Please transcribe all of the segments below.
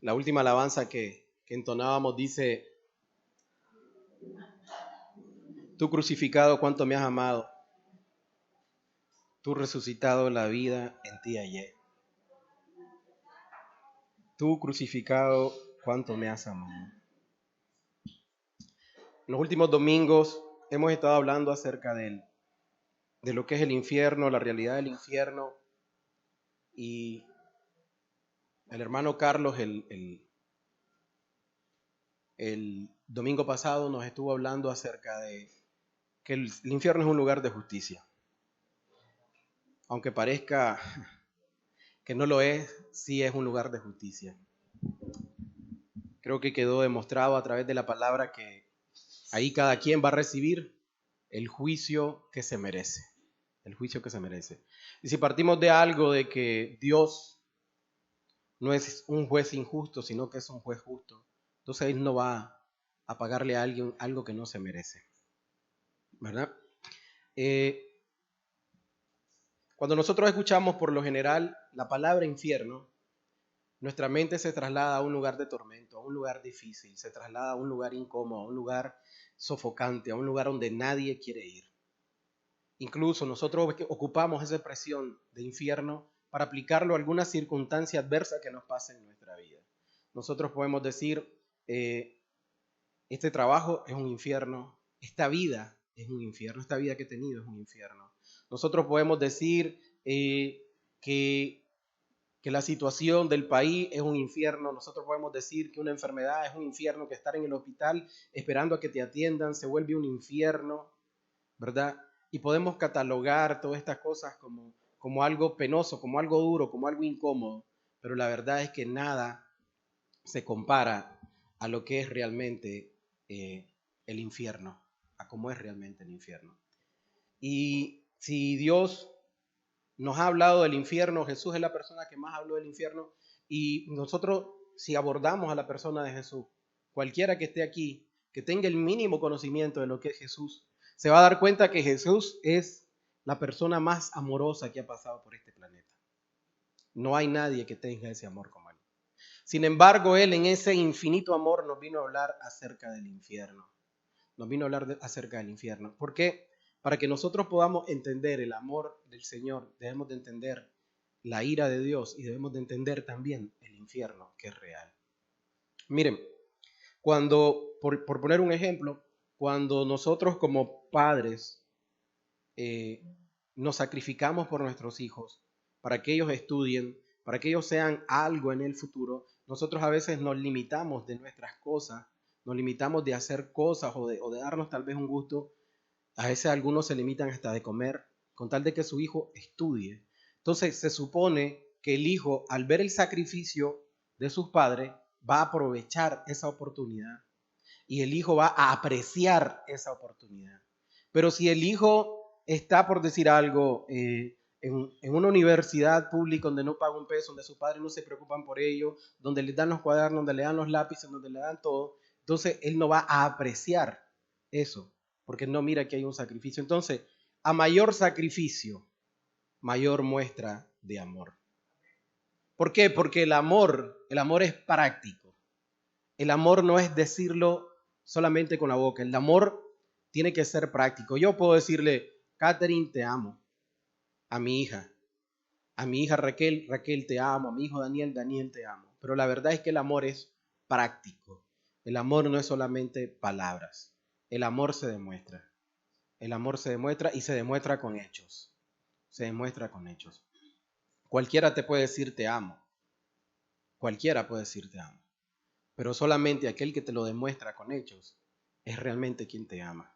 La última alabanza que entonábamos dice: tú crucificado, cuánto me has amado, tú resucitado, la vida en ti hallé. Tú crucificado, cuánto me has amado. En los últimos domingos hemos estado hablando acerca de lo que es el infierno, la realidad del infierno, y el hermano Carlos el domingo pasado nos estuvo hablando acerca de que el infierno es un lugar de justicia. Aunque parezca que no lo es, sí es un lugar de justicia. Creo que quedó demostrado a través de la palabra que ahí cada quien va a recibir el juicio que se merece. El juicio que se merece. Y si partimos de algo de que Dios no es un juez injusto, sino que es un juez justo, entonces Él no va a pagarle a alguien algo que no se merece. ¿Verdad? Cuando nosotros escuchamos por lo general la palabra infierno, nuestra mente se traslada a un lugar de tormento, a un lugar difícil, se traslada a un lugar incómodo, a un lugar sofocante, a un lugar donde nadie quiere ir. Incluso nosotros ocupamos esa expresión de infierno para aplicarlo a alguna circunstancia adversa que nos pase en nuestra vida. Nosotros podemos decir, este trabajo es un infierno, esta vida es un infierno, esta vida que he tenido es un infierno. Nosotros podemos decir que la situación del país es un infierno. Nosotros podemos decir que una enfermedad es un infierno, que estar en el hospital esperando a que te atiendan se vuelve un infierno, ¿verdad? Y podemos catalogar todas estas cosas como algo penoso, como algo duro, como algo incómodo, pero la verdad es que nada se compara a lo que es realmente el infierno, a cómo es realmente el infierno. Y si Dios nos ha hablado del infierno, Jesús es la persona que más habló del infierno, y nosotros, si abordamos a la persona de Jesús, cualquiera que esté aquí, que tenga el mínimo conocimiento de lo que es Jesús, se va a dar cuenta que Jesús es la persona más amorosa que ha pasado por este planeta. No hay nadie que tenga ese amor como Él. Sin embargo, Él en ese infinito amor nos vino a hablar acerca del infierno. Nos vino a hablar acerca del infierno. ¿Por qué? Para que nosotros podamos entender el amor del Señor, debemos de entender la ira de Dios y debemos de entender también el infierno, que es real. Miren, por poner un ejemplo, cuando nosotros como padres nos sacrificamos por nuestros hijos, para que ellos estudien, para que ellos sean algo en el futuro, nosotros a veces nos limitamos de nuestras cosas, nos limitamos de hacer cosas o de darnos tal vez un gusto. A veces algunos se limitan hasta de comer con tal de que su hijo estudie. Entonces se supone que el hijo, al ver el sacrificio de sus padres, va a aprovechar esa oportunidad y el hijo va a apreciar esa oportunidad. Pero si el hijo está, por decir algo, en una universidad pública donde no paga un peso, donde sus padres no se preocupan por ello, donde le dan los cuadernos, donde le dan los lápices, donde le dan todo, entonces él no va a apreciar eso, porque no mira que hay un sacrificio. Entonces, a mayor sacrificio, mayor muestra de amor. ¿Por qué? Porque el amor es práctico. El amor no es decirlo solamente con la boca. El amor tiene que ser práctico. Yo puedo decirle, Catherine, te amo. A mi hija Raquel, Raquel, te amo. A mi hijo Daniel, Daniel, te amo. Pero la verdad es que el amor es práctico. El amor no es solamente palabras. El amor se demuestra. El amor se demuestra y se demuestra con hechos. Se demuestra con hechos. Cualquiera te puede decir te amo. Cualquiera puede decir te amo. Pero solamente aquel que te lo demuestra con hechos es realmente quien te ama.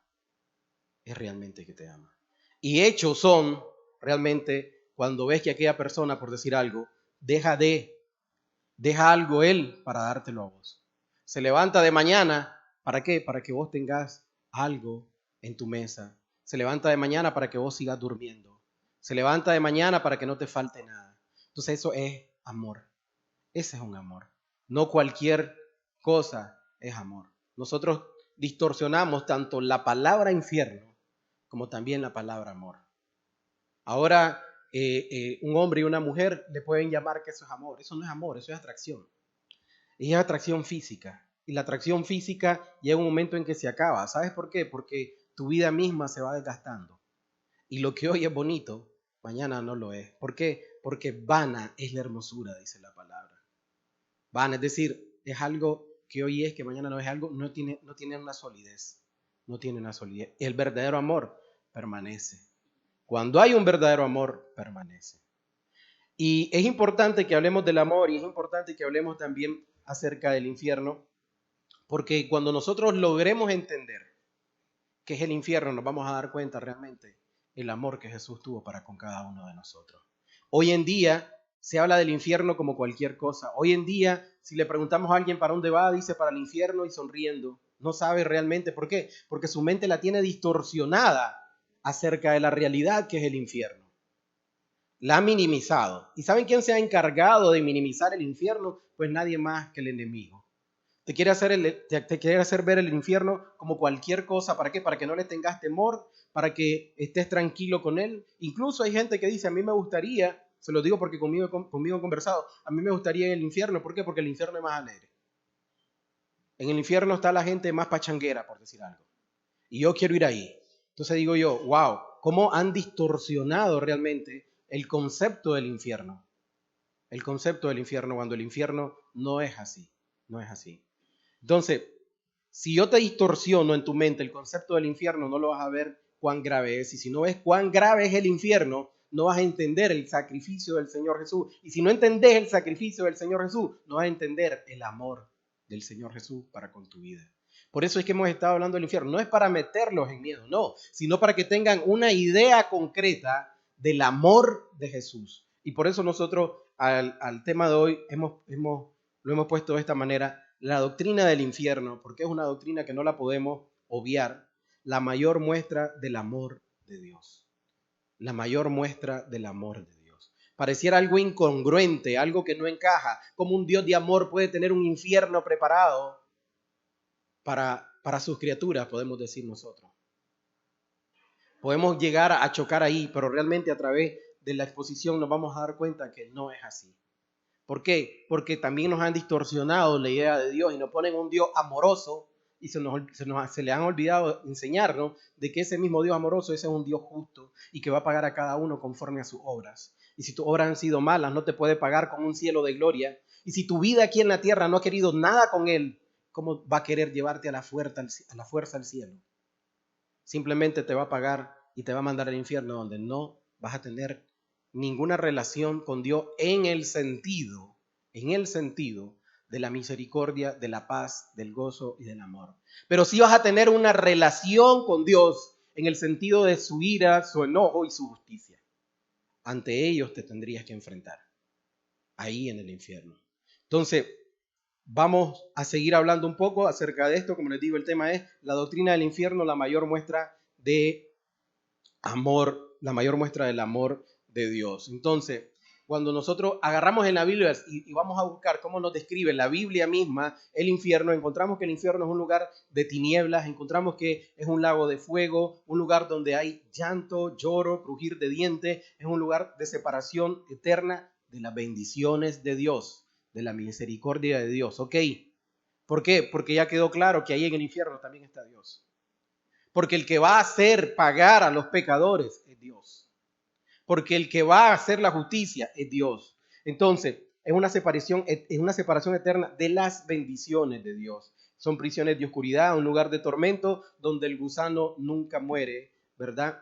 Es realmente que te ama. Y hechos son realmente cuando ves que aquella persona, por decir algo, deja algo él para dártelo a vos. Se levanta de mañana, ¿para qué? Para que vos tengas algo en tu mesa. Se levanta de mañana para que vos sigas durmiendo. Se levanta de mañana para que no te falte nada. Entonces eso es amor. Ese es un amor. No cualquier cosa es amor. Nosotros distorsionamos tanto la palabra infierno como también la palabra amor. Ahora, un hombre y una mujer le pueden llamar que eso es amor. Eso no es amor, eso es atracción. Y es atracción física. Y la atracción física llega un momento en que se acaba. ¿Sabes por qué? Porque tu vida misma se va desgastando. Y lo que hoy es bonito, mañana no lo es. ¿Por qué? Porque vana es la hermosura, dice la palabra. Vana, es decir, es algo que hoy es, que mañana no es algo, no tiene una solidez. No tiene una solidez. El verdadero amor permanece. Cuando hay un verdadero amor, permanece. Y es importante que hablemos del amor y es importante que hablemos también acerca del infierno, porque cuando nosotros logremos entender qué es el infierno, nos vamos a dar cuenta realmente el amor que Jesús tuvo para con cada uno de nosotros. Hoy en día se habla del infierno como cualquier cosa. Hoy en día, si le preguntamos a alguien para dónde va, dice para el infierno y sonriendo. No sabe realmente por qué, porque su mente la tiene distorsionada acerca de la realidad que es el infierno. La ha minimizado. ¿Y saben quién se ha encargado de minimizar el infierno? Pues nadie más que el enemigo. Te quiere hacer ver el infierno como cualquier cosa. ¿Para qué? Para que no le tengas temor, para que estés tranquilo con él. Incluso hay gente que dice, a mí me gustaría, se lo digo porque conmigo he conversado, a mí me gustaría el infierno. ¿Por qué? Porque el infierno es más alegre. En el infierno está la gente más pachanguera, por decir algo. Y yo quiero ir ahí. Entonces digo yo, wow, ¿cómo han distorsionado realmente el concepto del infierno? El concepto del infierno, cuando el infierno no es así, no es así. Entonces, si yo te distorsiono en tu mente el concepto del infierno, no lo vas a ver cuán grave es. Y si no ves cuán grave es el infierno, no vas a entender el sacrificio del Señor Jesús. Y si no entendés el sacrificio del Señor Jesús, no vas a entender el amor del Señor Jesús para con tu vida. Por eso es que hemos estado hablando del infierno. No es para meterlos en miedo, no, sino para que tengan una idea concreta del amor de Jesús. Y por eso nosotros al tema de hoy lo hemos puesto de esta manera: la doctrina del infierno, porque es una doctrina que no la podemos obviar, la mayor muestra del amor de Dios. La mayor muestra del amor de Dios. Pareciera algo incongruente, algo que no encaja. ¿Cómo un Dios de amor puede tener un infierno preparado para sus criaturas, podemos decir nosotros? Podemos llegar a chocar ahí, pero realmente a través de la exposición nos vamos a dar cuenta que no es así. ¿Por qué? Porque también nos han distorsionado la idea de Dios y nos ponen un Dios amoroso y se le han olvidado enseñarnos de que ese mismo Dios amoroso, ese es un Dios justo y que va a pagar a cada uno conforme a sus obras. Y si tus obras han sido malas, no te puede pagar con un cielo de gloria. Y si tu vida aquí en la tierra no ha querido nada con Él, ¿cómo va a querer llevarte a la fuerza al cielo? Simplemente te va a pagar y te va a mandar al infierno, donde no vas a tener ninguna relación con Dios en el sentido de la misericordia, de la paz, del gozo y del amor. Pero sí vas a tener una relación con Dios en el sentido de su ira, su enojo y su justicia. Ante ellos te tendrías que enfrentar, ahí en el infierno. Entonces, vamos a seguir hablando un poco acerca de esto. Como les digo, el tema es la doctrina del infierno, la mayor muestra de amor, la mayor muestra del amor de Dios. Entonces, cuando nosotros agarramos en la Biblia y vamos a buscar cómo nos describe la Biblia misma el infierno, encontramos que el infierno es un lugar de tinieblas, encontramos que es un lago de fuego, un lugar donde hay llanto, lloro, crujir de dientes, es un lugar de separación eterna de las bendiciones de Dios, de la misericordia de Dios. ¿Ok? ¿Por qué? Porque ya quedó claro que ahí en el infierno también está Dios. Porque el que va a hacer pagar a los pecadores es Dios. Porque el que va a hacer la justicia es Dios. Entonces, es una separación eterna de las bendiciones de Dios. Son prisiones de oscuridad, un lugar de tormento donde el gusano nunca muere, ¿verdad?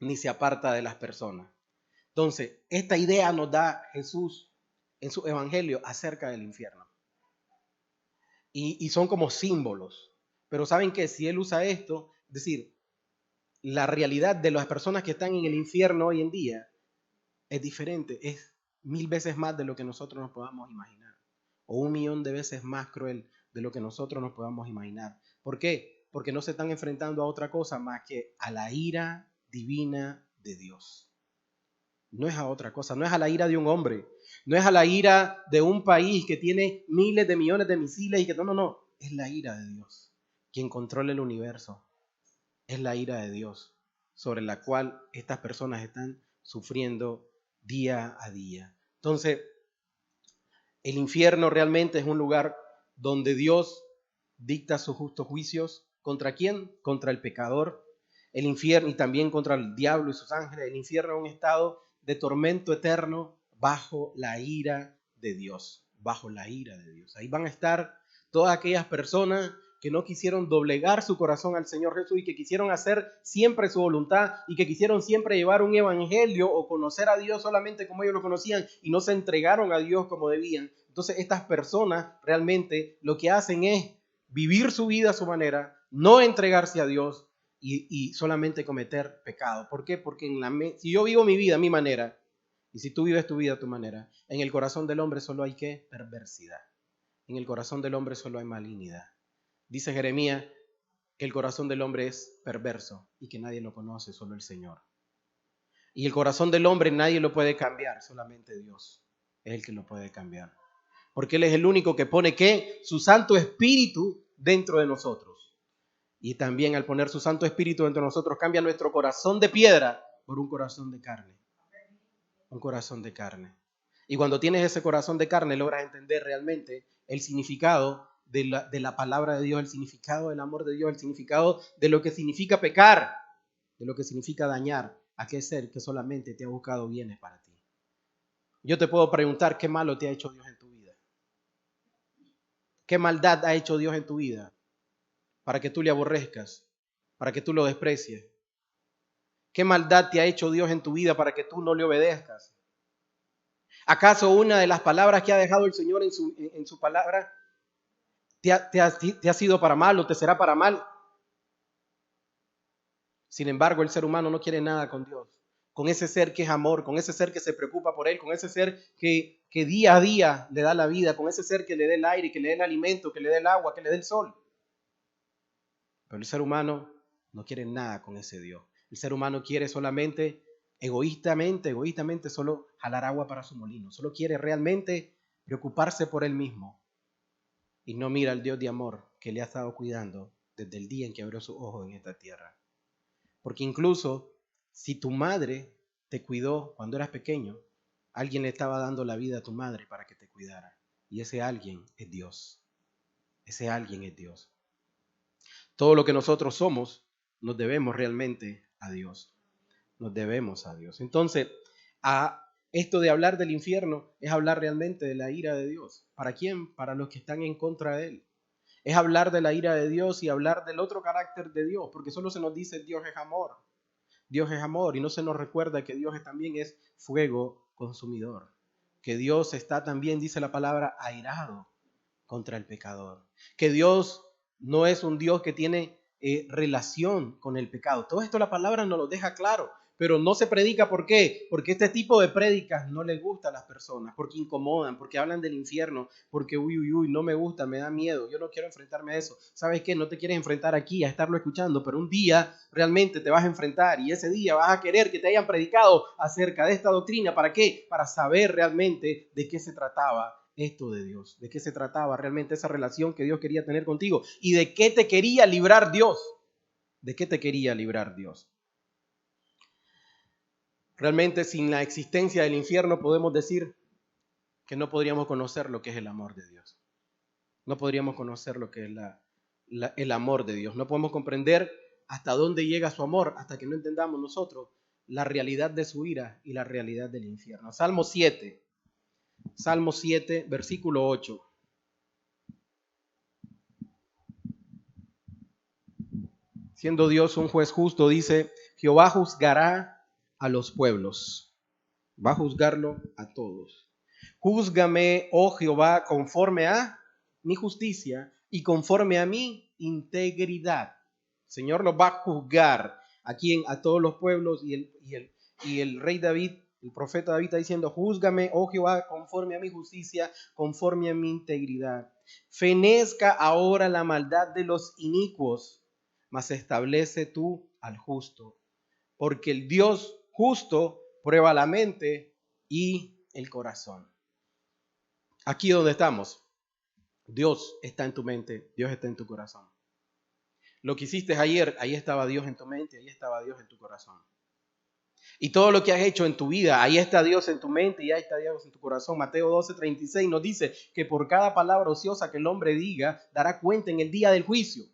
Ni se aparta de las personas. Entonces, esta idea nos da Jesús en su evangelio acerca del infierno. Y son como símbolos. Pero ¿saben qué? Si él usa esto, es decir, la realidad de las personas que están en el infierno hoy en día es diferente, es 1000 veces más de lo que nosotros nos podamos imaginar, o 1.000.000 de veces más cruel de lo que nosotros nos podamos imaginar. ¿Por qué? Porque no se están enfrentando a otra cosa más que a la ira divina de Dios. No es a otra cosa, no es a la ira de un hombre, no es a la ira de un país que tiene miles de millones de misiles y que no, es la ira de Dios, quien controla el universo. Es la ira de Dios sobre la cual estas personas están sufriendo día a día. Entonces, El infierno realmente es un lugar donde Dios dicta sus justos juicios. ¿Contra quién? Contra el pecador. El infierno y también contra el diablo y sus ángeles. El infierno es un estado de tormento eterno bajo la ira de Dios. Bajo la ira de Dios. Ahí van a estar todas aquellas personas que no quisieron doblegar su corazón al Señor Jesús y que quisieron hacer siempre su voluntad y que quisieron siempre llevar un evangelio o conocer a Dios solamente como ellos lo conocían y no se entregaron a Dios como debían. Entonces estas personas realmente lo que hacen es vivir su vida a su manera, no entregarse a Dios y solamente cometer pecado. ¿Por qué? Porque si yo vivo mi vida a mi manera y si tú vives tu vida a tu manera, en el corazón del hombre solo hay ¿qué? Perversidad. En el corazón del hombre solo hay malignidad. Dice Jeremías que el corazón del hombre es perverso y que nadie lo conoce, solo el Señor. Y el corazón del hombre nadie lo puede cambiar, solamente Dios es el que lo puede cambiar. Porque Él es el único que pone ¿qué? Su Santo Espíritu dentro de nosotros. Y también al poner su Santo Espíritu dentro de nosotros cambia nuestro corazón de piedra por un corazón de carne. Un corazón de carne. Y cuando tienes ese corazón de carne logras entender realmente el significado de la palabra de Dios, el significado del amor de Dios, el significado de lo que significa pecar, de lo que significa dañar a aquel ser que solamente te ha buscado bienes para ti. Yo te puedo preguntar qué malo te ha hecho Dios en tu vida. ¿Qué maldad ha hecho Dios en tu vida para que tú le aborrezcas, para que tú lo desprecies? ¿Qué maldad te ha hecho Dios en tu vida para que tú no le obedezcas? ¿Acaso una de las palabras que ha dejado el Señor en su palabra te ha sido para mal o te será para mal? Sin embargo, el ser humano no quiere nada con Dios, con ese ser que es amor, con ese ser que se preocupa por él, con ese ser que día a día le da la vida, con ese ser que le dé el aire, que le dé el alimento, que le dé el agua, que le dé el sol. Pero el ser humano no quiere nada con ese Dios. El ser humano quiere solamente, egoístamente, solo jalar agua para su molino. Solo quiere realmente preocuparse por él mismo. Y no mira al Dios de amor que le ha estado cuidando desde el día en que abrió sus ojos en esta tierra. Porque incluso si tu madre te cuidó cuando eras pequeño, alguien le estaba dando la vida a tu madre para que te cuidara. Y ese alguien es Dios. Ese alguien es Dios. Todo lo que nosotros somos, nos debemos realmente a Dios. Nos debemos a Dios. Entonces, a esto de hablar del infierno es hablar realmente de la ira de Dios. ¿Para quién? Para los que están en contra de Él. Es hablar de la ira de Dios y hablar del otro carácter de Dios, porque solo se nos dice Dios es amor. Dios es amor y no se nos recuerda que Dios también es fuego consumidor. Que Dios está también, dice la palabra, airado contra el pecador. Que Dios no es un Dios que tiene relación con el pecado. Todo esto la palabra nos lo deja claro, pero no se predica. ¿Por qué? Porque este tipo de prédicas no les gusta a las personas, porque incomodan, porque hablan del infierno, porque uy, no me gusta, me da miedo, yo no quiero enfrentarme a eso. ¿Sabes qué? No te quieres enfrentar aquí a estarlo escuchando, pero un día realmente te vas a enfrentar y ese día vas a querer que te hayan predicado acerca de esta doctrina. ¿Para qué? Para saber realmente de qué se trataba esto de Dios, de qué se trataba realmente esa relación que Dios quería tener contigo y de qué te quería librar Dios, de qué te quería librar Dios. Realmente sin la existencia del infierno podemos decir que no podríamos conocer lo que es el amor de Dios. No podríamos conocer lo que es el amor de Dios. No podemos comprender hasta dónde llega su amor hasta que no entendamos nosotros la realidad de su ira y la realidad del infierno. Salmo 7, versículo 8. Siendo Dios un juez justo, dice, Jehová juzgará a los pueblos. Va a juzgarlo a todos. Júzgame, oh Jehová, conforme a mi justicia y conforme a mi integridad. El Señor los va a juzgar a todos los pueblos y el rey David, el profeta David está diciendo, júzgame, oh Jehová, conforme a mi justicia, conforme a mi integridad. Fenezca ahora la maldad de los inicuos, mas establece tú al justo, porque el Dios justo prueba la mente y el corazón. Aquí donde estamos, Dios está en tu mente, Dios está en tu corazón. Lo que hiciste ayer, ahí estaba Dios en tu mente, ahí estaba Dios en tu corazón. Y todo lo que has hecho en tu vida, ahí está Dios en tu mente y ahí está Dios en tu corazón. Mateo 12:36 nos dice que por cada palabra ociosa que el hombre diga, dará cuenta en el día del juicio.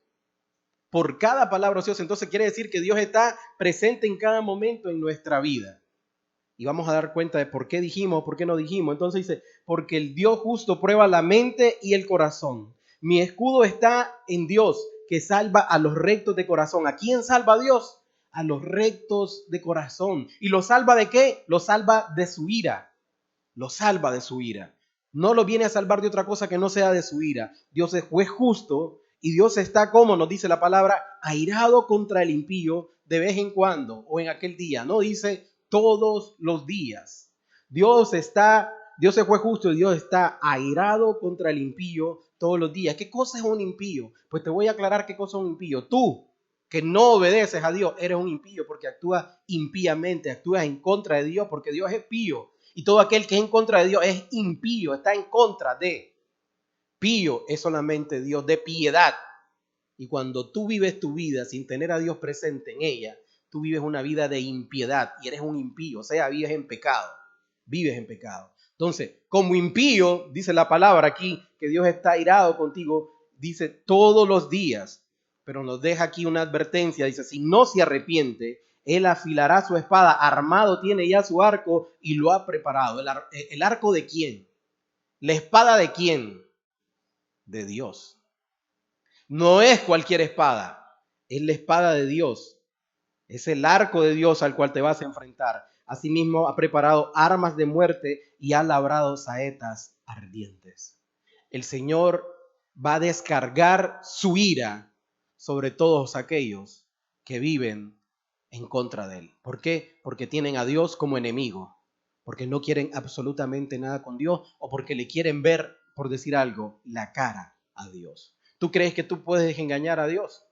Por cada palabra ociosa. Entonces quiere decir que Dios está presente en cada momento en nuestra vida. Y vamos a dar cuenta de por qué dijimos, por qué no dijimos. Entonces dice, porque el Dios justo prueba la mente y el corazón. Mi escudo está en Dios, que salva a los rectos de corazón. ¿A quién salva Dios? A los rectos de corazón. ¿Y lo salva de qué? Lo salva de su ira. Lo salva de su ira. No lo viene a salvar de otra cosa que no sea de su ira. Dios es juez justo y Dios está, como nos dice la palabra, airado contra el impío de vez en cuando o en aquel día. No dice todos los días. Dios es juez justo y Dios está airado contra el impío todos los días. ¿Qué cosa es un impío? Pues te voy a aclarar qué cosa es un impío. Tú, que no obedeces a Dios, eres un impío porque actúas impíamente, actúas en contra de Dios porque Dios es pío. Y todo aquel que es en contra de Dios es impío, está en contra de. Pío es solamente Dios de piedad. Y cuando tú vives tu vida sin tener a Dios presente en ella, tú vives una vida de impiedad y eres un impío, o sea, vives en pecado. Vives en pecado. Entonces, como impío, dice la palabra aquí, que Dios está airado contigo, dice todos los días, pero nos deja aquí una advertencia, dice, si no se arrepiente, él afilará su espada, armado tiene ya su arco y lo ha preparado. ¿El arco de quién? ¿La espada de quién? De Dios. No es cualquier espada, es la espada de Dios. Es el arco de Dios al cual te vas a enfrentar. Asimismo ha preparado armas de muerte y ha labrado saetas ardientes. El Señor va a descargar su ira sobre todos aquellos que viven en contra de Él. ¿Por qué? Porque tienen a Dios como enemigo, porque no quieren absolutamente nada con Dios o porque le quieren ver, por decir algo, la cara a Dios. ¿Tú crees que tú puedes engañar a Dios?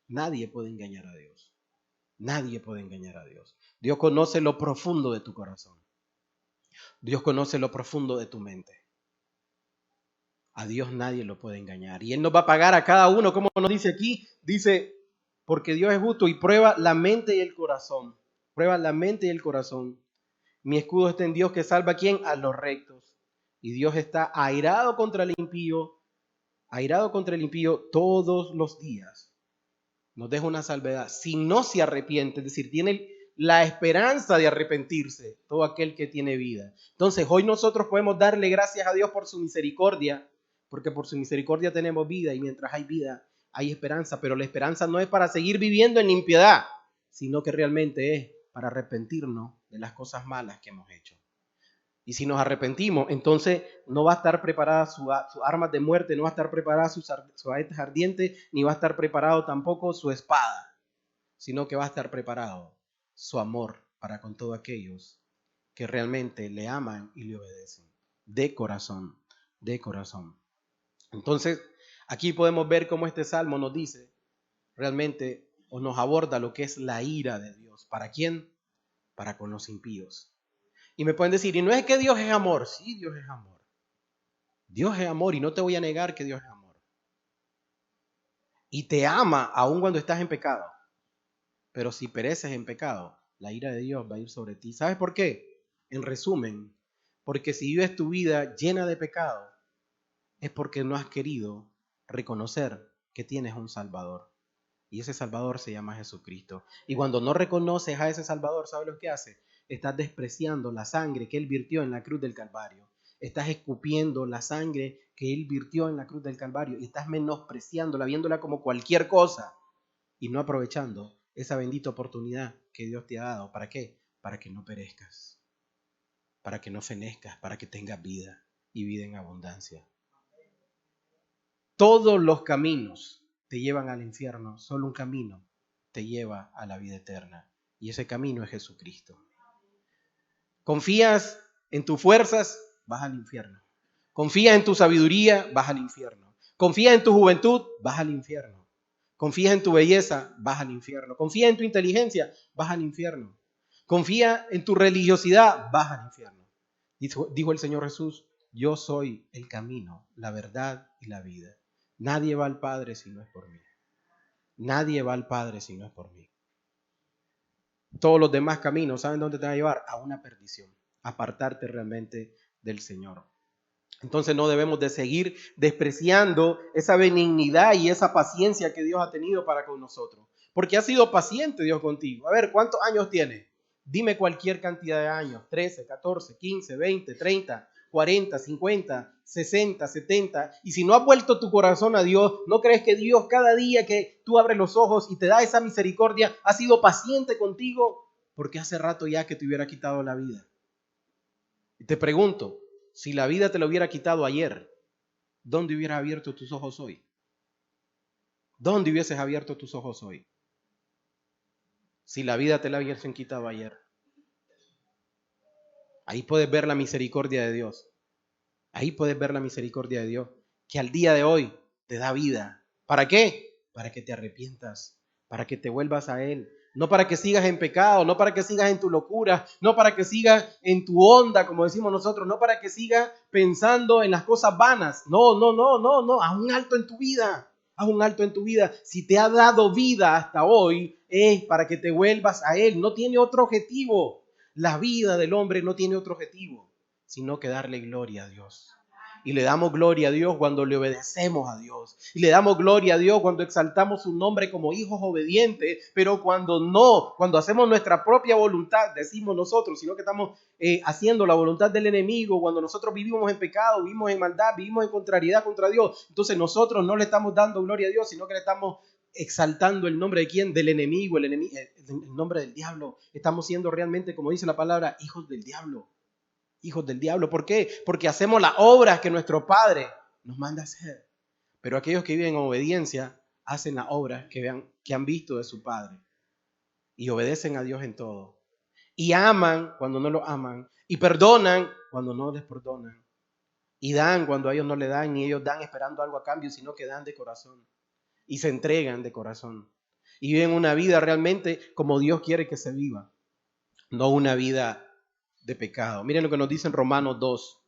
Nadie puede engañar a Dios. Nadie puede engañar a Dios. Dios conoce lo profundo de tu corazón. Dios conoce lo profundo de tu mente. A Dios nadie lo puede engañar. Y Él nos va a pagar a cada uno, como nos dice aquí. Dice, porque Dios es justo y prueba la mente y el corazón. Prueba la mente y el corazón. Mi escudo está en Dios que salva a quién? A los rectos. Y Dios está airado contra el impío todos los días. Nos deja una salvedad. Si no se arrepiente, es decir, tiene la esperanza de arrepentirse, todo aquel que tiene vida. Entonces, hoy nosotros podemos darle gracias a Dios por su misericordia, porque por su misericordia tenemos vida y mientras hay vida, hay esperanza. Pero la esperanza no es para seguir viviendo en impiedad, sino que realmente es para arrepentirnos de las cosas malas que hemos hecho. Y si nos arrepentimos, entonces no va a estar preparada sus armas de muerte, no va a estar preparada sus saetas ardientes, ni va a estar preparado tampoco su espada, sino que va a estar preparado su amor para con todos aquellos que realmente le aman y le obedecen. De corazón, de corazón. Entonces, aquí podemos ver cómo este salmo nos dice realmente o nos aborda lo que es la ira de Dios. ¿Para quién? Para con los impíos. Y me pueden decir, y no es que Dios es amor. Sí, Dios es amor. Dios es amor y no te voy a negar que Dios es amor. Y te ama aun cuando estás en pecado. Pero si pereces en pecado, la ira de Dios va a ir sobre ti. ¿Sabes por qué? En resumen, porque si vives tu vida llena de pecado, es porque no has querido reconocer que tienes un Salvador. Y ese Salvador se llama Jesucristo. Y cuando no reconoces a ese Salvador, ¿sabes lo que hace? Estás despreciando la sangre que Él virtió en la cruz del Calvario. Estás escupiendo la sangre que Él virtió en la cruz del Calvario. Y estás menospreciándola, viéndola como cualquier cosa. Y no aprovechando esa bendita oportunidad que Dios te ha dado. ¿Para qué? Para que no perezcas. Para que no fenezcas. Para que tengas vida. Y vida en abundancia. Todos los caminos te llevan al infierno, solo un camino te lleva a la vida eterna. Y ese camino es Jesucristo. Confías en tus fuerzas, vas al infierno. Confías en tu sabiduría, vas al infierno. Confías en tu juventud, vas al infierno. Confías en tu belleza, vas al infierno. Confías en tu inteligencia, vas al infierno. Confía en tu religiosidad, vas al infierno. Dijo el Señor Jesús, yo soy el camino, la verdad y la vida. Nadie va al Padre si no es por mí. Nadie va al Padre si no es por mí. todos los demás caminos, ¿saben dónde te van a llevar? A una perdición, apartarte realmente del Señor. Entonces no debemos de seguir despreciando esa benignidad y esa paciencia que Dios ha tenido para con nosotros. Porque ha sido paciente Dios contigo. A ver, ¿cuántos años tienes? Dime cualquier cantidad de años. 13, 14, 15, 20, 30, 40, 50, 60, 70. Y si no has vuelto tu corazón a Dios, ¿no crees que Dios cada día que tú abres los ojos y te da esa misericordia, ha sido paciente contigo? Porque hace rato ya que te hubiera quitado la vida. Y te pregunto, si la vida te lo hubiera quitado ayer, ¿dónde hubieras abierto tus ojos hoy? ¿Dónde hubieses abierto tus ojos hoy? Si la vida te la hubiesen quitado ayer. Ahí puedes ver la misericordia de Dios. Ahí puedes ver la misericordia de Dios, que al día de hoy te da vida. ¿Para qué? Para que te arrepientas, para que te vuelvas a Él. No para que sigas en pecado, no para que sigas en tu locura, no para que sigas en tu onda, como decimos nosotros, no para que sigas pensando en las cosas vanas. No, haz un alto en tu vida. Haz un alto en tu vida. Si te ha dado vida hasta hoy, es para que te vuelvas a Él. No tiene otro objetivo. La vida del hombre no tiene otro objetivo, sino que darle gloria a Dios. Y le damos gloria a Dios cuando le obedecemos a Dios. Y le damos gloria a Dios cuando exaltamos su nombre como hijos obedientes, pero cuando no, cuando hacemos nuestra propia voluntad, decimos nosotros, sino que estamos haciendo la voluntad del enemigo, cuando nosotros vivimos en pecado, vivimos en maldad, vivimos en contrariedad contra Dios, entonces nosotros no le estamos dando gloria a Dios, sino que le estamos exaltando el nombre de quién, del enemigo, el nombre del diablo. Estamos siendo realmente, como dice la palabra, hijos del diablo. Hijos del diablo. ¿Por qué? Porque hacemos las obras que nuestro Padre nos manda a hacer. Pero aquellos que viven en obediencia hacen las obras que han visto de su Padre. Y obedecen a Dios en todo. Y aman cuando no lo aman. Y perdonan cuando no les perdonan. Y dan cuando a ellos no le dan, ni ellos dan esperando algo a cambio, sino que dan de corazón. Y se entregan de corazón. Y viven una vida realmente como Dios quiere que se viva. No una vida de pecado. Miren lo que nos dice en Romanos 2.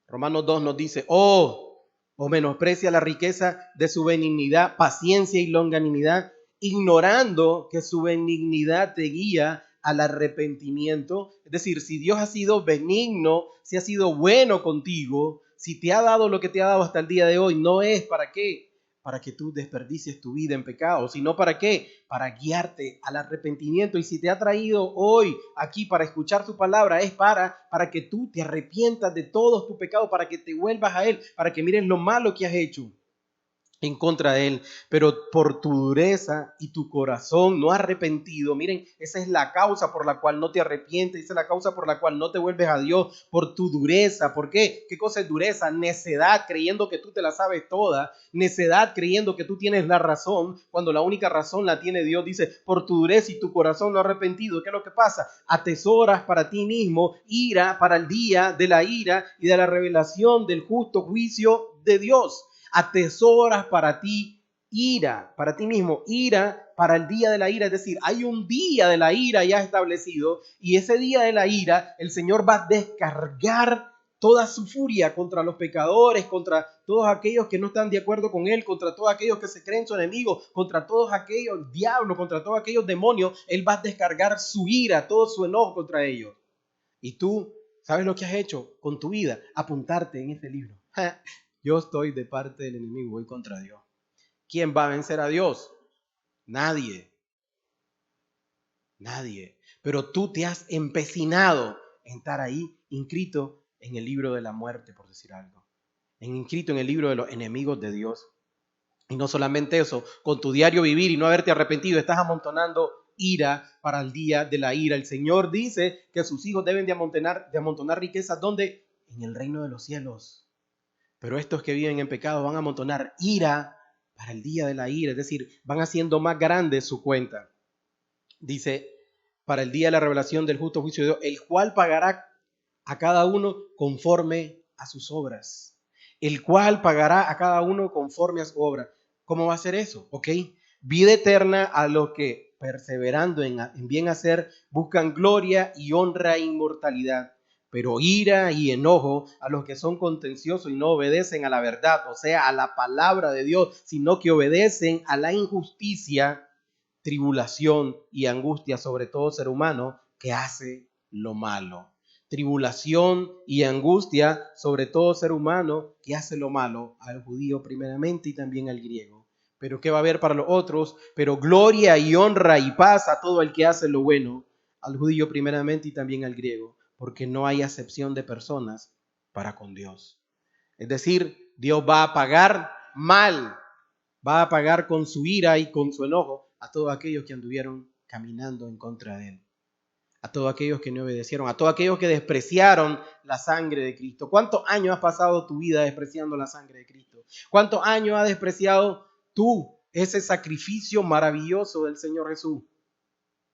Romanos 2 nos dice, o menosprecia la riqueza de su benignidad, paciencia y longanimidad, ignorando que su benignidad te guía al arrepentimiento. Es decir, si Dios ha sido benigno, si ha sido bueno contigo, si te ha dado lo que te ha dado hasta el día de hoy, no es para qué, para que tú desperdicies tu vida en pecado, sino para qué, para guiarte al arrepentimiento. Y si te ha traído hoy aquí para escuchar su palabra, es para que tú te arrepientas de todos tus pecados, para que te vuelvas a Él, para que mires lo malo que has hecho en contra de Él, pero por tu dureza y tu corazón no arrepentido. Miren, esa es la causa por la cual no te arrepientes, esa es la causa por la cual no te vuelves a Dios, por tu dureza. ¿Por qué? ¿Qué cosa es dureza? Necedad, creyendo que tú te la sabes toda, necedad creyendo que tú tienes la razón, cuando la única razón la tiene Dios. Dice, por tu dureza y tu corazón no arrepentido. ¿Qué es lo que pasa? Atesoras para ti mismo ira para el día de la ira y de la revelación del justo juicio de Dios. Atesoras para ti ira, para ti mismo, ira para el día de la ira. Es decir, hay un día de la ira ya establecido, y ese día de la ira el Señor va a descargar toda su furia contra los pecadores, contra todos aquellos que no están de acuerdo con Él, contra todos aquellos que se creen su enemigo, contra todos aquellos diablos, contra todos aquellos demonios. Él va a descargar su ira, todo su enojo contra ellos. Y tú, ¿sabes lo que has hecho con tu vida? Apuntarte en este libro. Yo estoy de parte del enemigo, voy contra Dios. ¿Quién va a vencer a Dios? Nadie. Nadie. Pero tú te has empecinado en estar ahí inscrito en el libro de la muerte, por decir algo. Inscrito en el libro de los enemigos de Dios. Y no solamente eso, con tu diario vivir y no haberte arrepentido, estás amontonando ira para el día de la ira. El Señor dice que sus hijos deben de amontonar riquezas. ¿Dónde? En el reino de los cielos. Pero estos que viven en pecado van a amontonar ira para el día de la ira, es decir, van haciendo más grande su cuenta. Dice, para el día de la revelación del justo juicio de Dios, el cual pagará a cada uno conforme a sus obras. El cual pagará a cada uno conforme a su obra. ¿Cómo va a ser eso? ¿Ok? Vida eterna a los que, perseverando en bien hacer, buscan gloria y honra e inmortalidad. Pero ira y enojo a los que son contenciosos y no obedecen a la verdad, o sea, a la palabra de Dios, sino que obedecen a la injusticia. tribulación y angustia sobre todo ser humano que hace lo malo. Tribulación y angustia sobre todo ser humano que hace lo malo, al judío primeramente y también al griego. Pero ¿qué va a haber para los otros? Pero gloria y honra y paz a todo el que hace lo bueno, al judío primeramente y también al griego, porque no hay acepción de personas para con Dios. Es decir, Dios va a pagar mal, va a pagar con su ira y con su enojo a todos aquellos que anduvieron caminando en contra de él, a todos aquellos que no obedecieron, a todos aquellos que despreciaron la sangre de Cristo. ¿Cuántos años has pasado tu vida despreciando la sangre de Cristo? ¿Cuántos años has despreciado tú ese sacrificio maravilloso del Señor Jesús?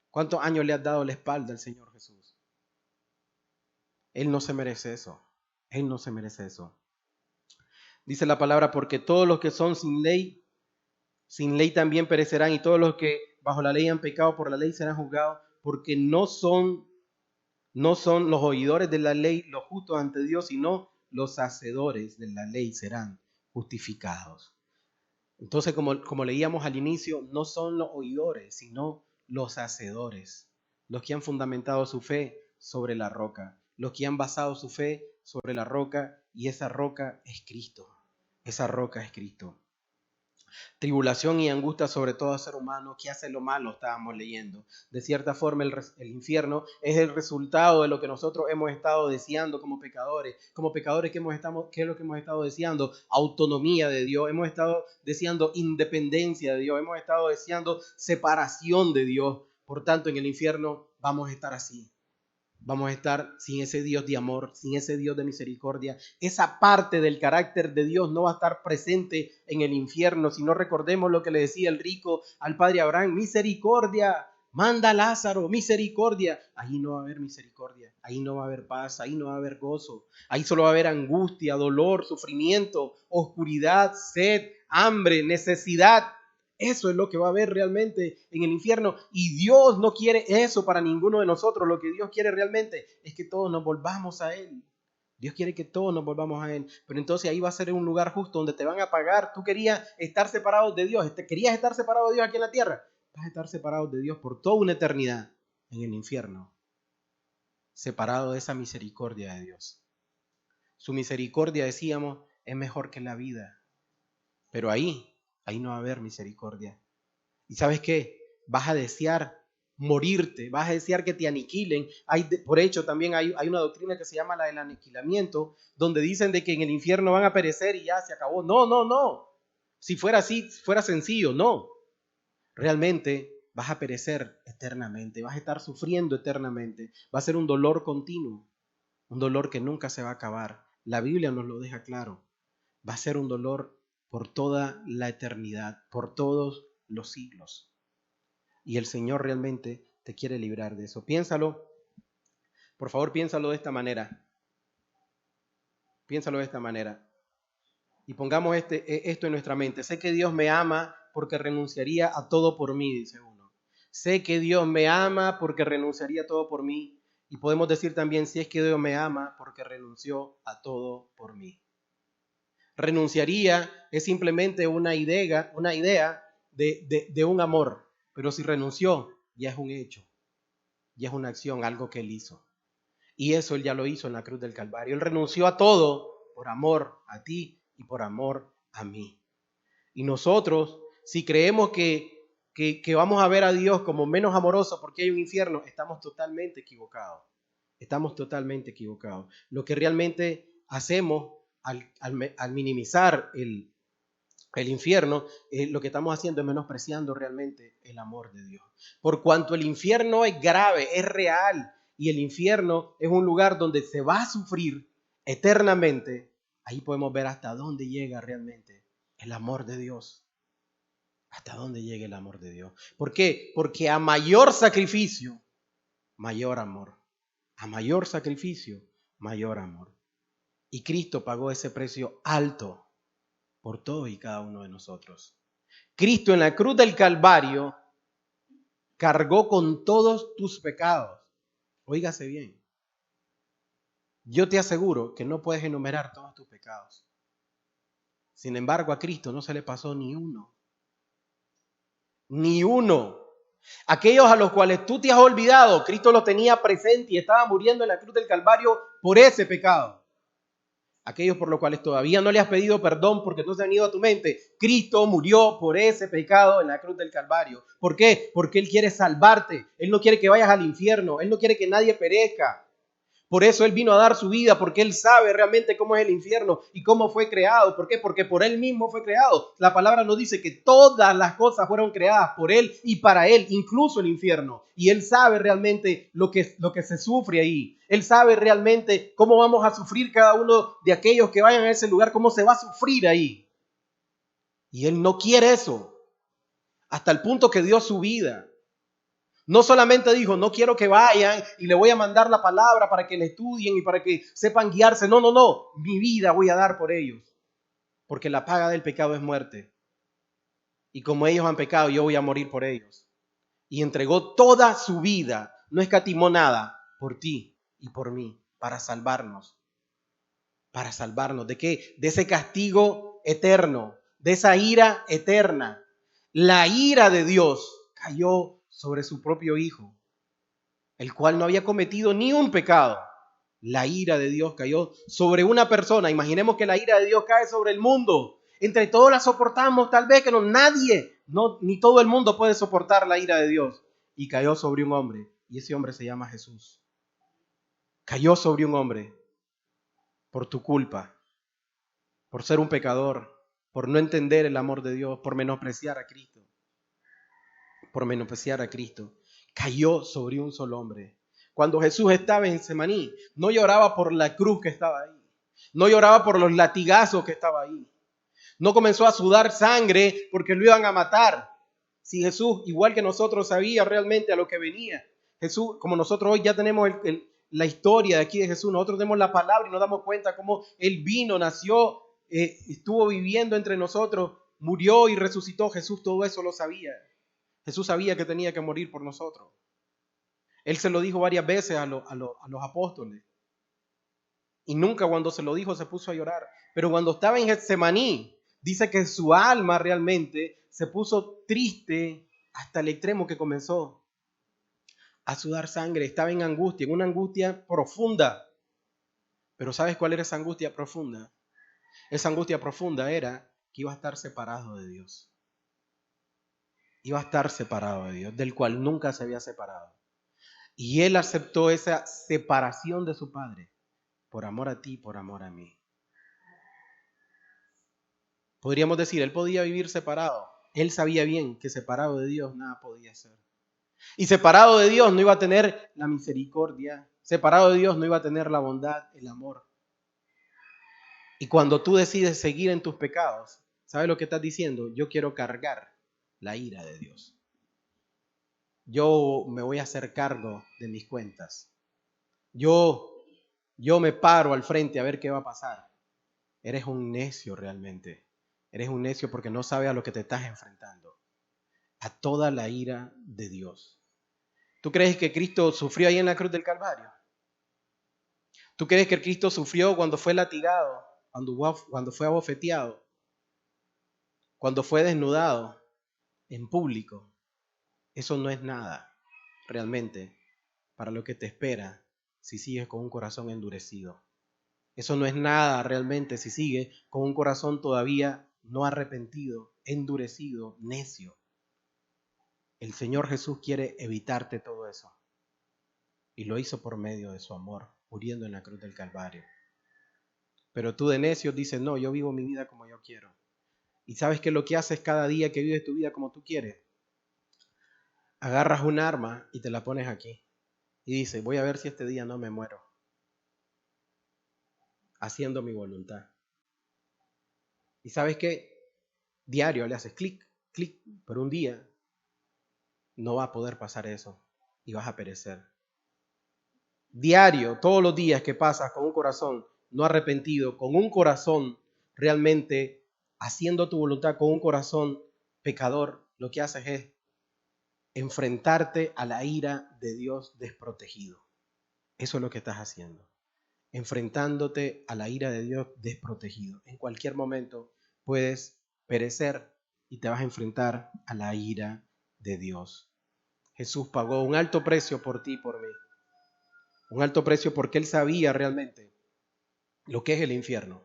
¿Cuántos años le has dado la espalda al Señor Jesús? Él no se merece eso. Él no se merece eso. Dice la palabra, porque todos los que son sin ley también perecerán, y todos los que bajo la ley han pecado por la ley serán juzgados, porque no son los oidores de la ley los justos ante Dios, sino los hacedores de la ley serán justificados. Entonces, como leíamos al inicio, no son los oidores, sino los hacedores, los que han fundamentado su fe sobre la roca, los que han basado su fe sobre la roca, y esa roca es Cristo. Esa roca es Cristo. Tribulación y angustia sobre todo ser humano que hace lo malo, estábamos leyendo. De cierta forma, el infierno es el resultado de lo que nosotros hemos estado deseando como pecadores. Como pecadores, ¿qué es lo que hemos estado deseando? Autonomía de Dios. Hemos estado deseando independencia de Dios. Hemos estado deseando separación de Dios. Por tanto, en el infierno vamos a estar así. Vamos a estar sin ese Dios de amor, sin ese Dios de misericordia. Esa parte del carácter de Dios no va a estar presente en el infierno. Si no, recordemos lo que le decía el rico al padre Abraham: misericordia, manda a Lázaro, misericordia. Ahí no va a haber misericordia, ahí no va a haber paz, ahí no va a haber gozo. Ahí solo va a haber angustia, dolor, sufrimiento, oscuridad, sed, hambre, necesidad. Eso es lo que va a haber realmente en el infierno, y Dios no quiere eso para ninguno de nosotros. Lo que Dios quiere realmente es que todos nos volvamos a Él. Dios quiere que todos nos volvamos a Él, pero entonces ahí va a ser un lugar justo donde te van a pagar. Tú querías estar separado de Dios, querías estar separado de Dios aquí en la tierra, vas a estar separado de Dios por toda una eternidad en el infierno, separado de esa misericordia de Dios. Su misericordia, decíamos, es mejor que la vida, pero ahí no va a haber misericordia. ¿Y sabes qué? Vas a desear morirte, vas a desear que te aniquilen. Por hecho, también hay una doctrina que se llama la del aniquilamiento, donde dicen de que en el infierno van a perecer y ya se acabó. No. Si fuera así, fuera sencillo, no. Realmente vas a perecer eternamente, vas a estar sufriendo eternamente. Va a ser un dolor continuo, un dolor que nunca se va a acabar. La Biblia nos lo deja claro. Va a ser un dolor por toda la eternidad, por todos los siglos. Y el Señor realmente te quiere librar de eso. Piénsalo, por favor, piénsalo de esta manera. Piénsalo de esta manera. Y pongamos esto en nuestra mente. Sé que Dios me ama porque renunciaría a todo por mí, dice uno. Sé que Dios me ama porque renunciaría a todo por mí. Y podemos decir también, si es que Dios me ama porque renunció a todo por mí. Renunciaría es simplemente una idea de un amor, pero si renunció, ya es un hecho, ya es una acción, algo que Él hizo. Y eso Él ya lo hizo en la cruz del Calvario. Él renunció a todo por amor a ti y por amor a mí. Y nosotros, si creemos que vamos a ver a Dios como menos amoroso porque hay un infierno, estamos totalmente equivocados. Estamos totalmente equivocados. Lo que realmente hacemos al minimizar el infierno, lo que estamos haciendo es menospreciando realmente el amor de Dios. Por cuanto el infierno es grave, es real, y el infierno es un lugar donde se va a sufrir eternamente, ahí podemos ver hasta dónde llega realmente el amor de Dios. Hasta dónde llega el amor de Dios. ¿Por qué? Porque a mayor sacrificio, mayor amor. A mayor sacrificio, mayor amor. Y Cristo pagó ese precio alto por todos y cada uno de nosotros. Cristo en la cruz del Calvario cargó con todos tus pecados. Óigase bien. Yo te aseguro que no puedes enumerar todos tus pecados. Sin embargo, a Cristo no se le pasó ni uno. Ni uno. Aquellos a los cuales tú te has olvidado, Cristo los tenía presente y estaba muriendo en la cruz del Calvario por ese pecado. Aquellos por los cuales todavía no le has pedido perdón porque no se han ido a tu mente, Cristo murió por ese pecado en la cruz del Calvario. ¿Por qué? Porque Él quiere salvarte. Él no quiere que vayas al infierno. Él no quiere que nadie perezca. Por eso Él vino a dar su vida, porque Él sabe realmente cómo es el infierno y cómo fue creado. ¿Por qué? Porque por Él mismo fue creado. La palabra nos dice que todas las cosas fueron creadas por Él y para Él, incluso el infierno. Y Él sabe realmente lo que se sufre ahí. Él sabe realmente cómo vamos a sufrir cada uno de aquellos que vayan a ese lugar, cómo se va a sufrir ahí. Y Él no quiere eso, hasta el punto que dio su vida. No solamente dijo, no quiero que vayan y le voy a mandar la palabra para que la estudien y para que sepan guiarse. No, no, no. Mi vida voy a dar por ellos. Porque la paga del pecado es muerte. Y como ellos han pecado, yo voy a morir por ellos. Y entregó toda su vida, no escatimó nada, por ti y por mí, para salvarnos. Para salvarnos. ¿De qué? De ese castigo eterno, de esa ira eterna. La ira de Dios cayó sobre su propio Hijo, el cual no había cometido ni un pecado. La ira de Dios cayó sobre una persona. Imaginemos que la ira de Dios cae sobre el mundo. Entre todos la soportamos, tal vez que no, nadie, no, ni todo el mundo puede soportar la ira de Dios. Y cayó sobre un hombre, y ese hombre se llama Jesús. Cayó sobre un hombre por tu culpa, por ser un pecador, por no entender el amor de Dios, por menospreciar a Cristo. Por menospreciar a Cristo. Cayó sobre un solo hombre. Cuando Jesús estaba en Getsemaní, no lloraba por la cruz que estaba ahí. No lloraba por los latigazos que estaba ahí. No comenzó a sudar sangre porque lo iban a matar. Si Jesús, igual que nosotros, sabía realmente a lo que venía. Jesús, como nosotros hoy ya tenemos la historia de aquí de Jesús, nosotros tenemos la palabra y nos damos cuenta cómo Él vino, nació, estuvo viviendo entre nosotros, murió y resucitó. Jesús todo eso lo sabía. Jesús sabía que tenía que morir por nosotros. Él se lo dijo varias veces a los apóstoles. Y nunca cuando se lo dijo se puso a llorar. Pero cuando estaba en Getsemaní, dice que su alma realmente se puso triste hasta el extremo que comenzó a sudar sangre. Estaba en angustia, en una angustia profunda. Pero ¿sabes cuál era esa angustia profunda? Esa angustia profunda era que iba a estar separado de Dios. Iba a estar separado de Dios, del cual nunca se había separado. Y Él aceptó esa separación de su Padre por amor a ti, por amor a mí. Podríamos decir, Él podía vivir separado. Él sabía bien que separado de Dios nada podía ser. Y separado de Dios no iba a tener la misericordia. Separado de Dios no iba a tener la bondad, el amor. Y cuando tú decides seguir en tus pecados, ¿sabes lo que estás diciendo? Yo quiero cargar la ira de Dios. Yo me voy a hacer cargo de mis cuentas. Yo me paro al frente a ver qué va a pasar. Eres un necio realmente. Eres un necio porque no sabes a lo que te estás enfrentando. A toda la ira de Dios. ¿Tú crees que Cristo sufrió ahí en la cruz del Calvario? ¿Tú crees que Cristo sufrió cuando fue latigado, cuando fue abofeteado, cuando fue desnudado en público? Eso no es nada realmente para lo que te espera si sigues con un corazón endurecido. Eso no es nada realmente si sigues con un corazón todavía no arrepentido, endurecido, necio. El Señor Jesús quiere evitarte todo eso. Y lo hizo por medio de su amor, muriendo en la cruz del Calvario. Pero tú de necio dices, no, yo vivo mi vida como yo quiero. ¿Y sabes qué es lo que haces cada día que vives tu vida como tú quieres? Agarras un arma y te la pones aquí. Y dices, voy a ver si este día no me muero. Haciendo mi voluntad. ¿Y sabes qué? Diario le haces clic, clic, pero un día no va a poder pasar eso y vas a perecer. Diario, todos los días que pasas con un corazón no arrepentido, con un corazón realmente haciendo tu voluntad, con un corazón pecador, lo que haces es enfrentarte a la ira de Dios desprotegido. Eso es lo que estás haciendo. Enfrentándote a la ira de Dios desprotegido. En cualquier momento puedes perecer y te vas a enfrentar a la ira de Dios. Jesús pagó un alto precio por ti y por mí. Un alto precio porque Él sabía realmente lo que es el infierno.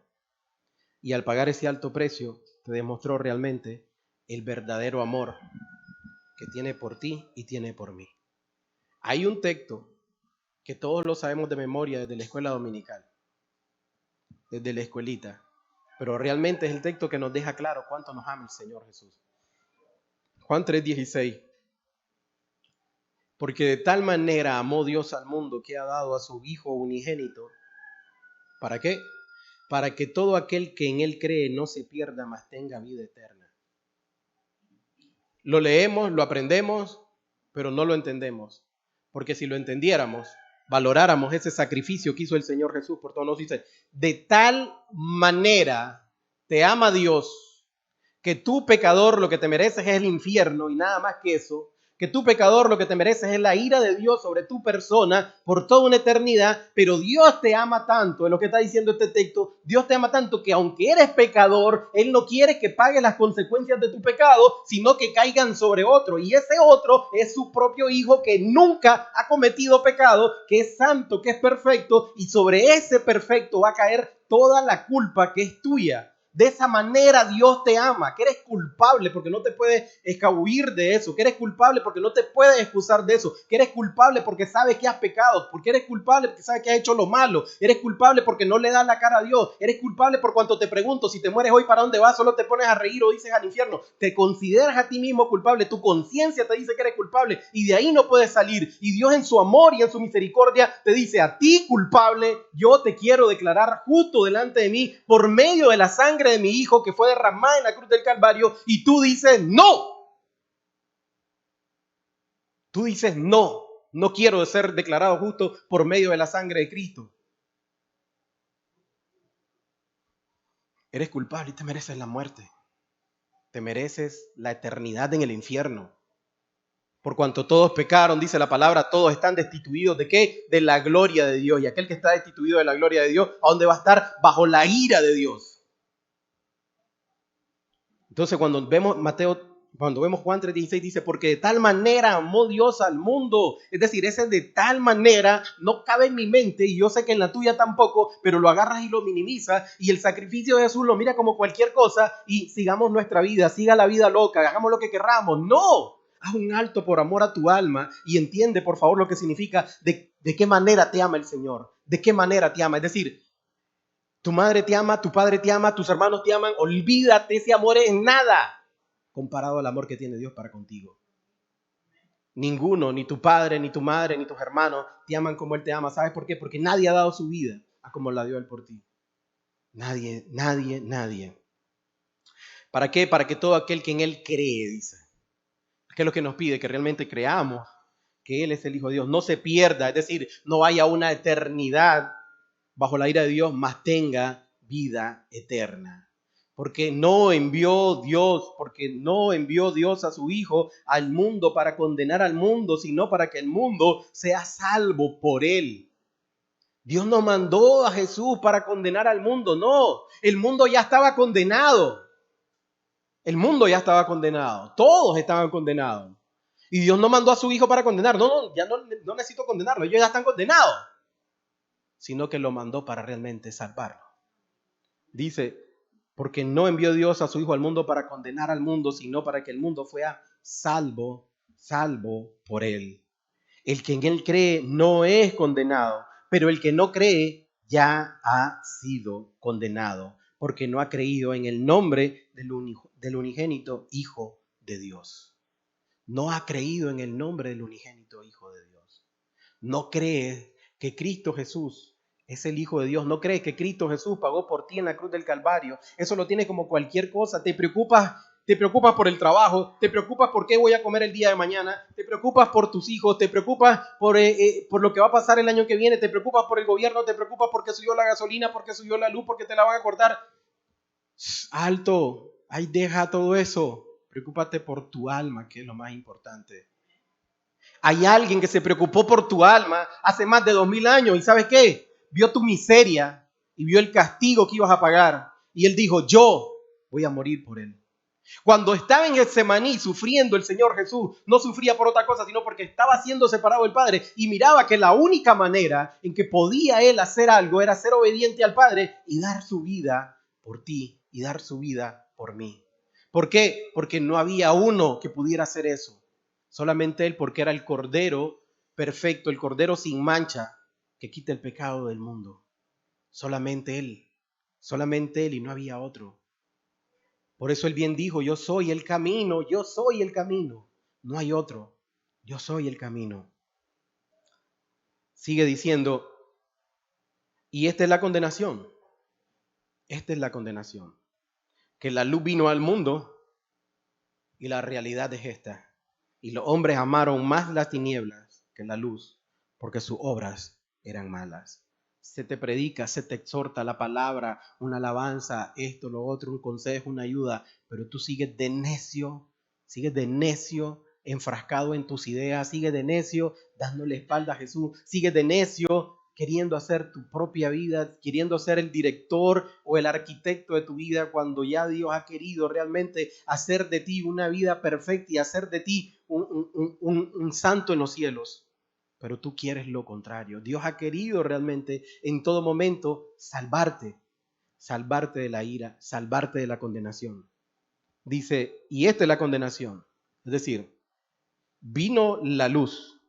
Y al pagar ese alto precio, te demostró realmente el verdadero amor que tiene por ti y tiene por mí. Hay un texto que todos lo sabemos de memoria desde la escuela dominical, desde la escuelita, pero realmente es el texto que nos deja claro cuánto nos ama el Señor Jesús. Juan 3:16. Porque de tal manera amó Dios al mundo que ha dado a su Hijo unigénito. ¿Para qué? Para que todo aquel que en Él cree no se pierda, mas tenga vida eterna. Lo leemos, lo aprendemos, pero no lo entendemos. Porque si lo entendiéramos, valoráramos ese sacrificio que hizo el Señor Jesús por todos, nos dice, de tal manera te ama Dios, que tú, pecador, lo que te mereces es el infierno y nada más que eso. Que tú, pecador, lo que te mereces es la ira de Dios sobre tu persona por toda una eternidad, pero Dios te ama tanto, es lo que está diciendo este texto, Dios te ama tanto que aunque eres pecador, Él no quiere que pagues las consecuencias de tu pecado, sino que caigan sobre otro, y ese otro es su propio Hijo que nunca ha cometido pecado, que es santo, que es perfecto, y sobre ese perfecto va a caer toda la culpa que es tuya. De esa manera Dios te ama, que eres culpable porque no te puedes escabullir de eso, que eres culpable porque no te puedes excusar de eso, que eres culpable porque sabes que has pecado, porque eres culpable porque sabes que has hecho lo malo, eres culpable porque no le das la cara a Dios, eres culpable por cuanto te pregunto, si te mueres hoy, ¿para dónde vas? Solo te pones a reír o dices al infierno, te consideras a ti mismo culpable, tu conciencia te dice que eres culpable y de ahí no puedes salir, y Dios en su amor y en su misericordia te dice, a ti culpable, yo te quiero declarar justo delante de mí por medio de la sangre de mi Hijo que fue derramada en la cruz del Calvario, y tú dices no. Tú dices no, no quiero ser declarado justo por medio de la sangre de Cristo. Eres culpable y te mereces la muerte. Te mereces la eternidad en el infierno. Por cuanto todos pecaron, dice la palabra, todos están destituidos ¿de qué? De la gloria de Dios. Y aquel que está destituido de la gloria de Dios, ¿a dónde va a estar? Bajo la ira de Dios. Entonces cuando vemos Juan 3:16 dice, porque de tal manera amó Dios al mundo. Es decir, ese de tal manera no cabe en mi mente y yo sé que en la tuya tampoco, pero lo agarras y lo minimizas y el sacrificio de Jesús lo mira como cualquier cosa y sigamos nuestra vida, siga la vida loca, hagamos lo que querramos. No, haz un alto por amor a tu alma y entiende por favor lo que significa de qué manera te ama el Señor, de qué manera te ama. Es decir, tu madre te ama, tu padre te ama, tus hermanos te aman. Olvídate, ese amor es nada comparado al amor que tiene Dios para contigo. Ninguno, ni tu padre, ni tu madre, ni tus hermanos te aman como Él te ama. ¿Sabes por qué? Porque nadie ha dado su vida a como la dio Él por ti. Nadie, nadie, nadie. ¿Para qué? Para que todo aquel que en Él cree, dice. ¿Qué es lo que nos pide? Que realmente creamos que Él es el Hijo de Dios. No se pierda, es decir, no vaya una eternidad bajo la ira de Dios, mas tenga vida eterna. Porque no envió Dios a su Hijo al mundo para condenar al mundo, sino para que el mundo sea salvo por Él. Dios no mandó a Jesús para condenar al mundo, no. El mundo ya estaba condenado. El mundo ya estaba condenado. Todos estaban condenados. Y Dios no mandó a su Hijo para condenar. No, ya no necesito condenarlo. Ellos ya están condenados. Sino que lo mandó para realmente salvarlo. Dice, porque no envió Dios a su Hijo al mundo para condenar al mundo, sino para que el mundo fuera salvo por Él. El que en Él cree no es condenado, pero el que no cree ya ha sido condenado, porque no ha creído en el nombre del unigénito Hijo de Dios. No ha creído en el nombre del unigénito Hijo de Dios. No cree que Cristo Jesús es el Hijo de Dios. No crees que Cristo Jesús pagó por ti en la cruz del Calvario. Eso lo tienes como cualquier cosa. Te preocupas por el trabajo, te preocupas por qué voy a comer el día de mañana, te preocupas por tus hijos, te preocupas por lo que va a pasar el año que viene, te preocupas por el gobierno, te preocupas porque subió la gasolina, porque subió la luz, porque te la van a cortar. Alto, ahí deja todo eso. Preocúpate por tu alma, que es lo más importante. Hay alguien que se preocupó por tu alma hace más de 2000 años y ¿sabes qué? Vio tu miseria y vio el castigo que ibas a pagar y Él dijo, yo voy a morir por Él. Cuando estaba en Getsemaní sufriendo el Señor Jesús, no sufría por otra cosa, sino porque estaba siendo separado del Padre y miraba que la única manera en que podía Él hacer algo era ser obediente al Padre y dar su vida por ti y dar su vida por mí. ¿Por qué? Porque no había uno que pudiera hacer eso. Solamente Él, porque era el Cordero perfecto, el Cordero sin mancha que quita el pecado del mundo. Solamente Él y no había otro. Por eso Él bien dijo, yo soy el camino, no hay otro, yo soy el camino. Sigue diciendo, y esta es la condenación, que la luz vino al mundo y la realidad es esta. Y los hombres amaron más las tinieblas que la luz, porque sus obras eran malas. Se te predica, se te exhorta la palabra, una alabanza, esto, lo otro, un consejo, una ayuda, pero tú sigues de necio, enfrascado en tus ideas, sigues de necio dándole espalda a Jesús, sigues de necio queriendo hacer tu propia vida, queriendo ser el director o el arquitecto de tu vida, cuando ya Dios ha querido realmente hacer de ti una vida perfecta y hacer de ti un santo en los cielos. Pero tú quieres lo contrario. Dios ha querido realmente en todo momento salvarte de la ira, salvarte de la condenación. Dice, y esta es la condenación. Es decir, vino la luz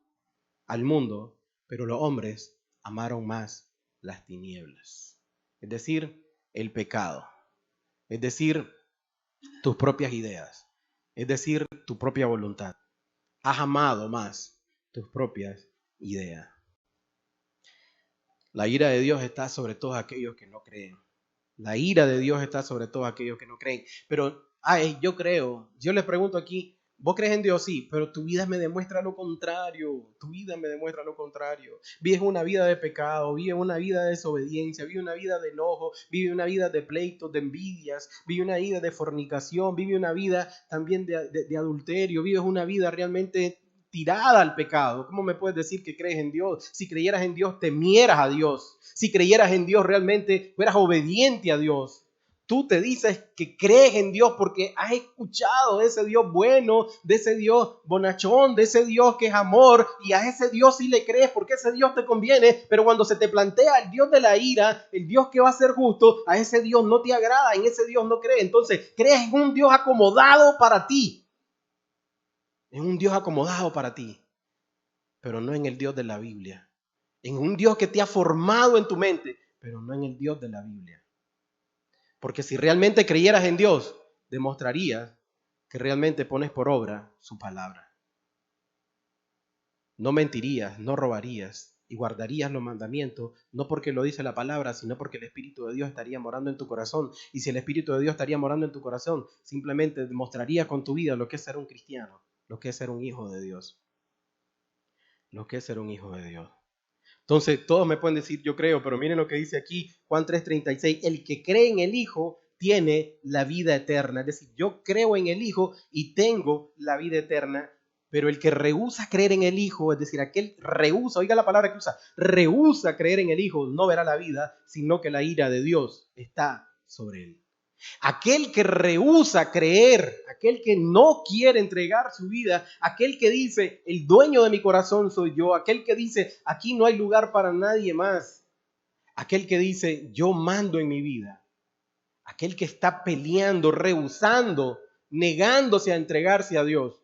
al mundo, pero los hombres amaron más las tinieblas. Es decir, el pecado. Es decir, tus propias ideas. Es decir, tu propia voluntad. Has amado más tus propias ideas. La ira de Dios está sobre todos aquellos que no creen. La ira de Dios está sobre todos aquellos que no creen. Pero, yo creo, yo les pregunto aquí, ¿vos crees en Dios? Sí, pero tu vida me demuestra lo contrario. Vives una vida de pecado, vives una vida de desobediencia, vives una vida de enojo, vives una vida de pleitos, de envidias, vives una vida de fornicación, vives una vida también de adulterio, vives una vida realmente tirada al pecado. ¿Cómo me puedes decir que crees en Dios? Si creyeras en Dios, temieras a Dios. Si creyeras en Dios, realmente fueras obediente a Dios. Tú te dices que crees en Dios porque has escuchado de ese Dios bueno, de ese Dios bonachón, de ese Dios que es amor, y a ese Dios sí le crees porque ese Dios te conviene, pero cuando se te plantea el Dios de la ira, el Dios que va a ser justo, a ese Dios no te agrada, en ese Dios no crees. Entonces crees en un Dios acomodado para ti. En un Dios acomodado para ti, pero no en el Dios de la Biblia. En un Dios que te ha formado en tu mente, pero no en el Dios de la Biblia. Porque si realmente creyeras en Dios, demostrarías que realmente pones por obra su palabra. No mentirías, no robarías y guardarías los mandamientos, no porque lo dice la palabra, sino porque el Espíritu de Dios estaría morando en tu corazón. Y si el Espíritu de Dios estaría morando en tu corazón, simplemente demostrarías con tu vida lo que es ser un cristiano, lo que es ser un hijo de Dios. Entonces, todos me pueden decir, yo creo, pero miren lo que dice aquí, Juan 3:36, el que cree en el Hijo tiene la vida eterna. Es decir, yo creo en el Hijo y tengo la vida eterna, pero el que rehúsa creer en el Hijo, es decir, aquel rehúsa, oiga la palabra que usa, rehúsa creer en el Hijo, no verá la vida, sino que la ira de Dios está sobre él. Aquel que rehúsa creer, aquel que no quiere entregar su vida, aquel que dice, el dueño de mi corazón soy yo, aquel que dice, aquí no hay lugar para nadie más, aquel que dice, yo mando en mi vida, aquel que está peleando, rehusando, negándose a entregarse a Dios,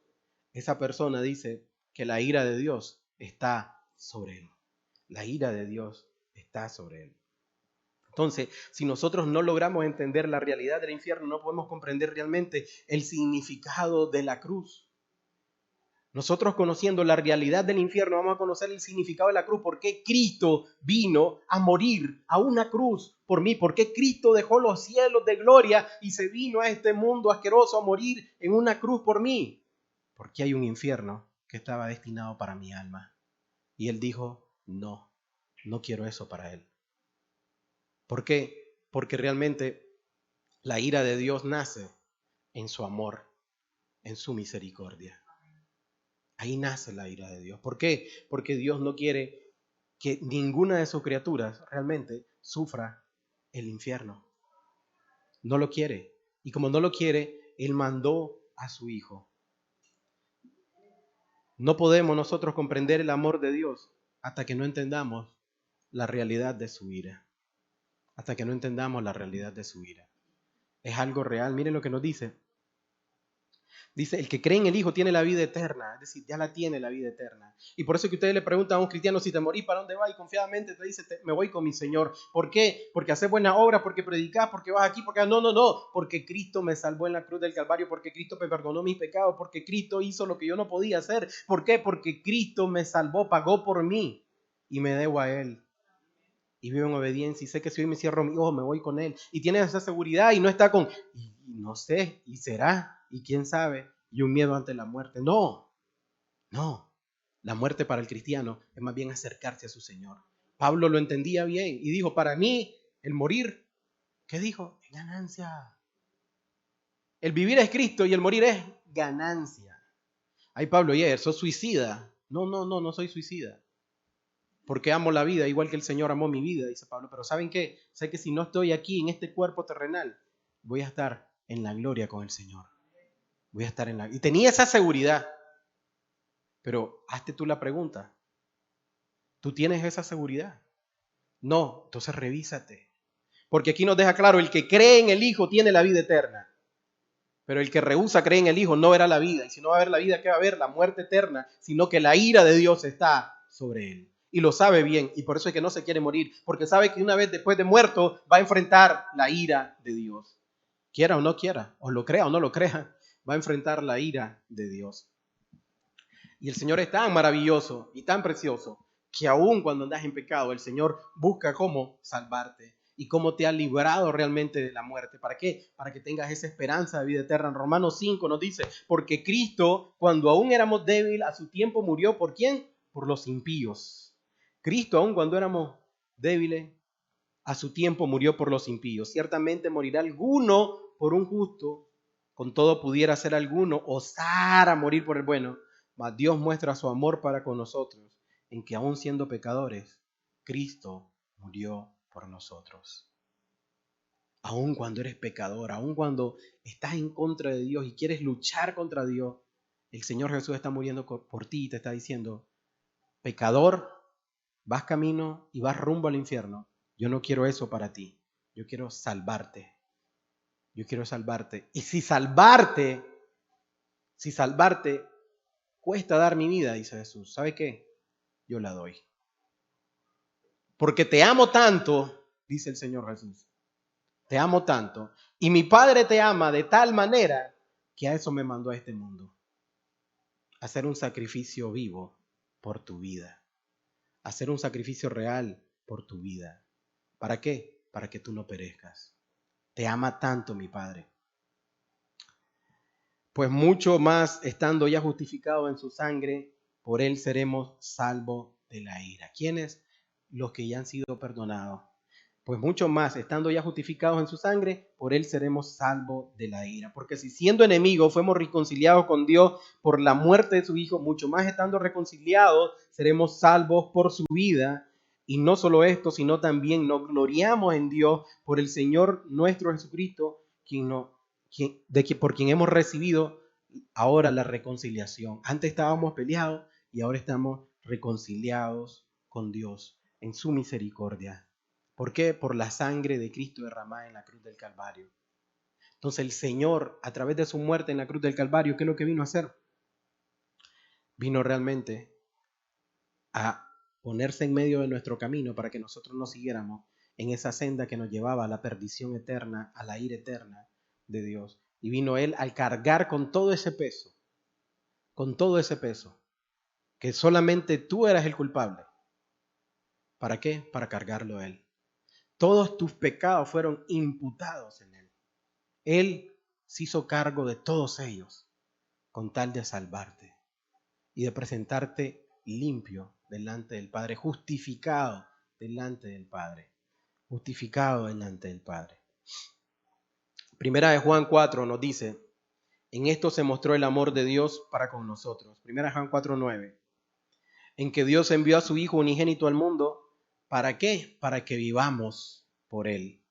esa persona dice que la ira de Dios está sobre él. La ira de Dios está sobre él. Entonces, si nosotros no logramos entender la realidad del infierno, no podemos comprender realmente el significado de la cruz. Nosotros conociendo la realidad del infierno, vamos a conocer el significado de la cruz. ¿Por qué Cristo vino a morir a una cruz por mí? ¿Por qué Cristo dejó los cielos de gloria y se vino a este mundo asqueroso a morir en una cruz por mí? Porque hay un infierno que estaba destinado para mi alma. Y Él dijo, no quiero eso para Él. ¿Por qué? Porque realmente la ira de Dios nace en su amor, en su misericordia. Ahí nace la ira de Dios. ¿Por qué? Porque Dios no quiere que ninguna de sus criaturas realmente sufra el infierno. No lo quiere. Y como no lo quiere, Él mandó a su Hijo. No podemos nosotros comprender el amor de Dios hasta que no entendamos la realidad de su ira. Hasta que no entendamos la realidad de su ira. Es algo real. Miren lo que nos dice. Dice, el que cree en el Hijo tiene la vida eterna. Es decir, ya la tiene la vida eterna. Y por eso que ustedes le preguntan a un cristiano, si te morís, ¿para dónde vas? Y confiadamente te dice, me voy con mi Señor. ¿Por qué? Porque haces buena obra, porque predicás, porque vas aquí, porque... No. Porque Cristo me salvó en la cruz del Calvario, porque Cristo me perdonó mis pecados, porque Cristo hizo lo que yo no podía hacer. ¿Por qué? Porque Cristo me salvó, pagó por mí y me debo a Él. Y vivo en obediencia y sé que si hoy me cierro mi ojo me voy con Él. Y tiene esa seguridad y no está con, y no sé, y será, y quién sabe, y un miedo ante la muerte. No. La muerte para el cristiano es más bien acercarse a su Señor. Pablo lo entendía bien y dijo, para mí el morir, ¿qué dijo? Es ganancia. El vivir es Cristo y el morir es ganancia. Ay, Pablo, ¿sos suicida? No soy suicida. Porque amo la vida, igual que el Señor amó mi vida, dice Pablo. Pero ¿saben qué? Sé que si no estoy aquí en este cuerpo terrenal, voy a estar en la gloria con el Señor. Voy a estar en la... Y tenía esa seguridad. Pero hazte tú la pregunta. ¿Tú tienes esa seguridad? No, entonces revísate. Porque aquí nos deja claro, el que cree en el Hijo tiene la vida eterna. Pero el que rehúsa creer en el Hijo no verá la vida. Y si no va a ver la vida, ¿qué va a haber? La muerte eterna. Sino que la ira de Dios está sobre él. Y lo sabe bien. Y por eso es que no se quiere morir. Porque sabe que una vez después de muerto va a enfrentar la ira de Dios. Quiera o no quiera. O lo crea o no lo crea. Va a enfrentar la ira de Dios. Y el Señor es tan maravilloso y tan precioso que aun cuando andas en pecado, el Señor busca cómo salvarte y cómo te ha librado realmente de la muerte. ¿Para qué? Para que tengas esa esperanza de vida eterna. En Romanos 5 nos dice, porque Cristo, cuando aún éramos débiles, a su tiempo murió. ¿Por quién? Por los impíos. Cristo, aun cuando éramos débiles, a su tiempo murió por los impíos. Ciertamente morirá alguno por un justo, con todo pudiera ser alguno osar a morir por el bueno. Mas Dios muestra su amor para con nosotros, en que aun siendo pecadores, Cristo murió por nosotros. Aun cuando eres pecador, aun cuando estás en contra de Dios y quieres luchar contra Dios, el Señor Jesús está muriendo por ti y te está diciendo, pecador, vas camino y vas rumbo al infierno. Yo no quiero eso para ti. Yo quiero salvarte. Yo quiero salvarte. Y si salvarte cuesta dar mi vida, dice Jesús, ¿sabe qué? Yo la doy. Porque te amo tanto, dice el Señor Jesús. Te amo tanto. Y mi Padre te ama de tal manera que a eso me mandó a este mundo. A hacer un sacrificio vivo por tu vida. A hacer un sacrificio real por tu vida. ¿Para qué? Para que tú no perezcas. Te ama tanto mi Padre. Pues mucho más estando ya justificado en su sangre, por él seremos salvos de la ira. ¿Quiénes? Los que ya han sido perdonados. Pues mucho más estando ya justificados en su sangre, por él seremos salvos de la ira. Porque si siendo enemigos fuimos reconciliados con Dios por la muerte de su Hijo, mucho más estando reconciliados seremos salvos por su vida. Y no solo esto, sino también nos gloriamos en Dios por el Señor nuestro Jesucristo, por quien hemos recibido ahora la reconciliación. Antes estábamos peleados y ahora estamos reconciliados con Dios en su misericordia. ¿Por qué? Por la sangre de Cristo derramada en la cruz del Calvario. Entonces el Señor, a través de su muerte en la cruz del Calvario, ¿qué es lo que vino a hacer? Vino realmente a ponerse en medio de nuestro camino para que nosotros no siguiéramos en esa senda que nos llevaba a la perdición eterna, a la ira eterna de Dios. Y vino Él al cargar con todo ese peso, que solamente tú eras el culpable. ¿Para qué? Para cargarlo a Él. Todos tus pecados fueron imputados en Él. Él se hizo cargo de todos ellos con tal de salvarte y de presentarte limpio delante del Padre, justificado delante del Padre, justificado delante del Padre. Primera de Juan 4 nos dice, en esto se mostró el amor de Dios para con nosotros. Primera de Juan 4:9, en que Dios envió a su Hijo unigénito al mundo, ¿para qué? Para que vivamos por Él.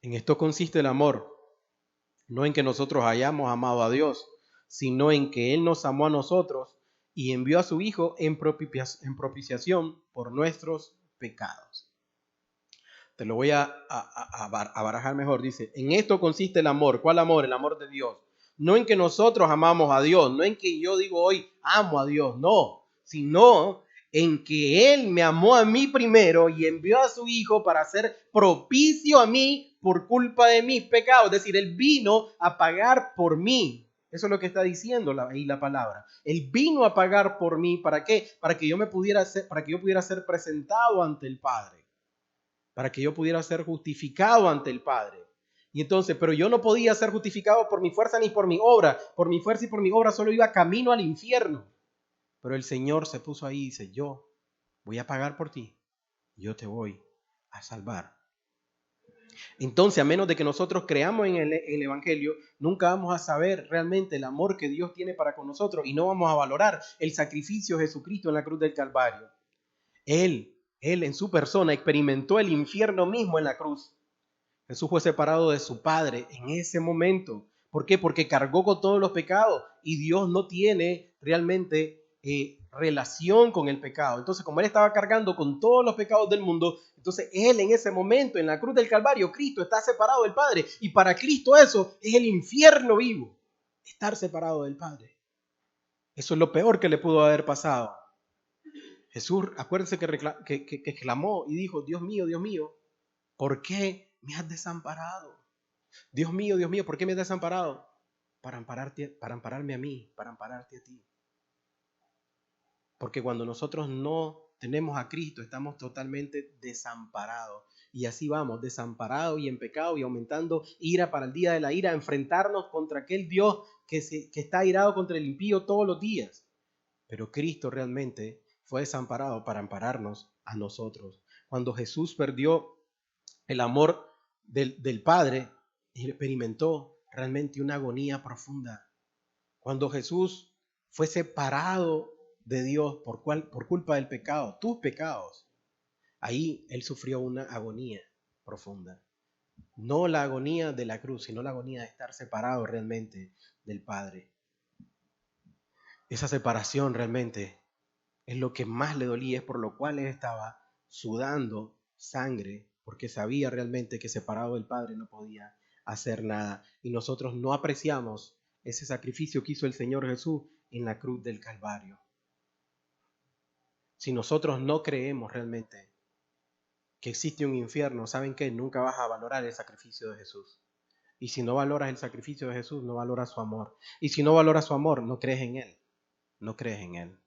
En esto consiste el amor, no en que nosotros hayamos amado a Dios, sino en que Él nos amó a nosotros y envió a su Hijo en propiciación por nuestros pecados. Te lo voy a barajar mejor. Dice, en esto consiste el amor. ¿Cuál amor? El amor de Dios. No en que nosotros amamos a Dios, no en que yo digo hoy amo a Dios, no, sino en que Él me amó a mí primero y envió a su Hijo para ser propicio a mí por culpa de mis pecados. Es decir, Él vino a pagar por mí. Eso es lo que está diciendo ahí la palabra. Él vino a pagar por mí. ¿Para qué? Para que yo pudiera ser presentado ante el Padre, para que yo pudiera ser justificado ante el Padre. Y entonces, pero yo no podía ser justificado por mi fuerza ni por mi obra. Por mi fuerza y por mi obra solo iba camino al infierno. Pero el Señor se puso ahí y dice, yo voy a pagar por ti. Yo te voy a salvar. Entonces, a menos de que nosotros creamos en el Evangelio, nunca vamos a saber realmente el amor que Dios tiene para con nosotros y no vamos a valorar el sacrificio de Jesucristo en la cruz del Calvario. Él en su persona experimentó el infierno mismo en la cruz. Jesús fue separado de su Padre en ese momento. ¿Por qué? Porque cargó con todos los pecados y Dios no tiene realmente relación con el pecado. Entonces, como Él estaba cargando con todos los pecados del mundo, entonces Él en ese momento, en la cruz del Calvario, Cristo está separado del Padre. Y para Cristo eso es el infierno vivo, estar separado del Padre. Eso es lo peor que le pudo haber pasado. Jesús, acuérdense que clamó y dijo, Dios mío, ¿por qué me has desamparado? Dios mío, ¿por qué me has desamparado? Para ampararme a mí, para ampararte a ti. Porque cuando nosotros no tenemos a Cristo, estamos totalmente desamparados. Y así vamos, desamparados y en pecado y aumentando ira para el día de la ira, enfrentarnos contra aquel Dios que está airado contra el impío todos los días. Pero Cristo realmente fue desamparado para ampararnos a nosotros. Cuando Jesús perdió el amor del Padre, experimentó realmente una agonía profunda. Cuando Jesús fue separado de Dios por culpa del pecado, tus pecados, ahí Él sufrió una agonía profunda. No la agonía de la cruz, sino la agonía de estar separado realmente del Padre. Esa separación realmente es lo que más le dolía, es por lo cual Él estaba sudando sangre, porque sabía realmente que separado del Padre no podía hacer nada. Y nosotros no apreciamos ese sacrificio que hizo el Señor Jesús en la cruz del Calvario. Si nosotros no creemos realmente que existe un infierno, ¿saben qué? Nunca vas a valorar el sacrificio de Jesús. Y si no valoras el sacrificio de Jesús, no valoras su amor. Y si no valoras su amor, no crees en Él. No crees en Él.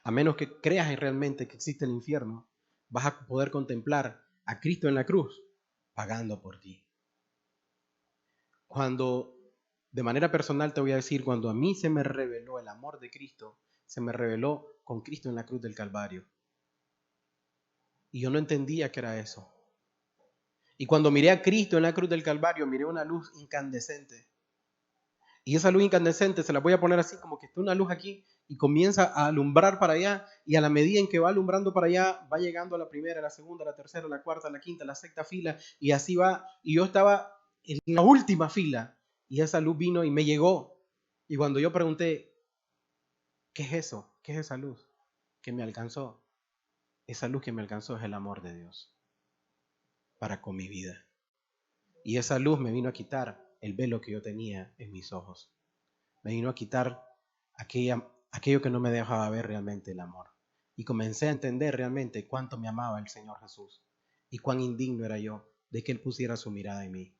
A menos que creas realmente que existe el infierno, vas a poder contemplar a Cristo en la cruz pagando por ti. Cuando, de manera personal te voy a decir, cuando a mí se me reveló el amor de Cristo, se me reveló con Cristo en la cruz del Calvario. Y yo no entendía que era eso. Y cuando miré a Cristo en la cruz del Calvario, miré una luz incandescente. Y esa luz incandescente se la voy a poner así, como que está una luz aquí y comienza a alumbrar para allá, y a la medida en que va alumbrando para allá, va llegando a la primera, a la segunda, a la tercera, a la cuarta, a la quinta, a la sexta fila, y así va. Y yo estaba en la última fila, y esa luz vino y me llegó. Y cuando yo pregunté, ¿qué es eso? ¿Qué es esa luz que me alcanzó? Esa luz que me alcanzó es el amor de Dios para con mi vida. Y esa luz me vino a quitar el velo que yo tenía en mis ojos. Me vino a quitar aquello que no me dejaba ver realmente el amor. Y comencé a entender realmente cuánto me amaba el Señor Jesús y cuán indigno era yo de que Él pusiera su mirada en mí.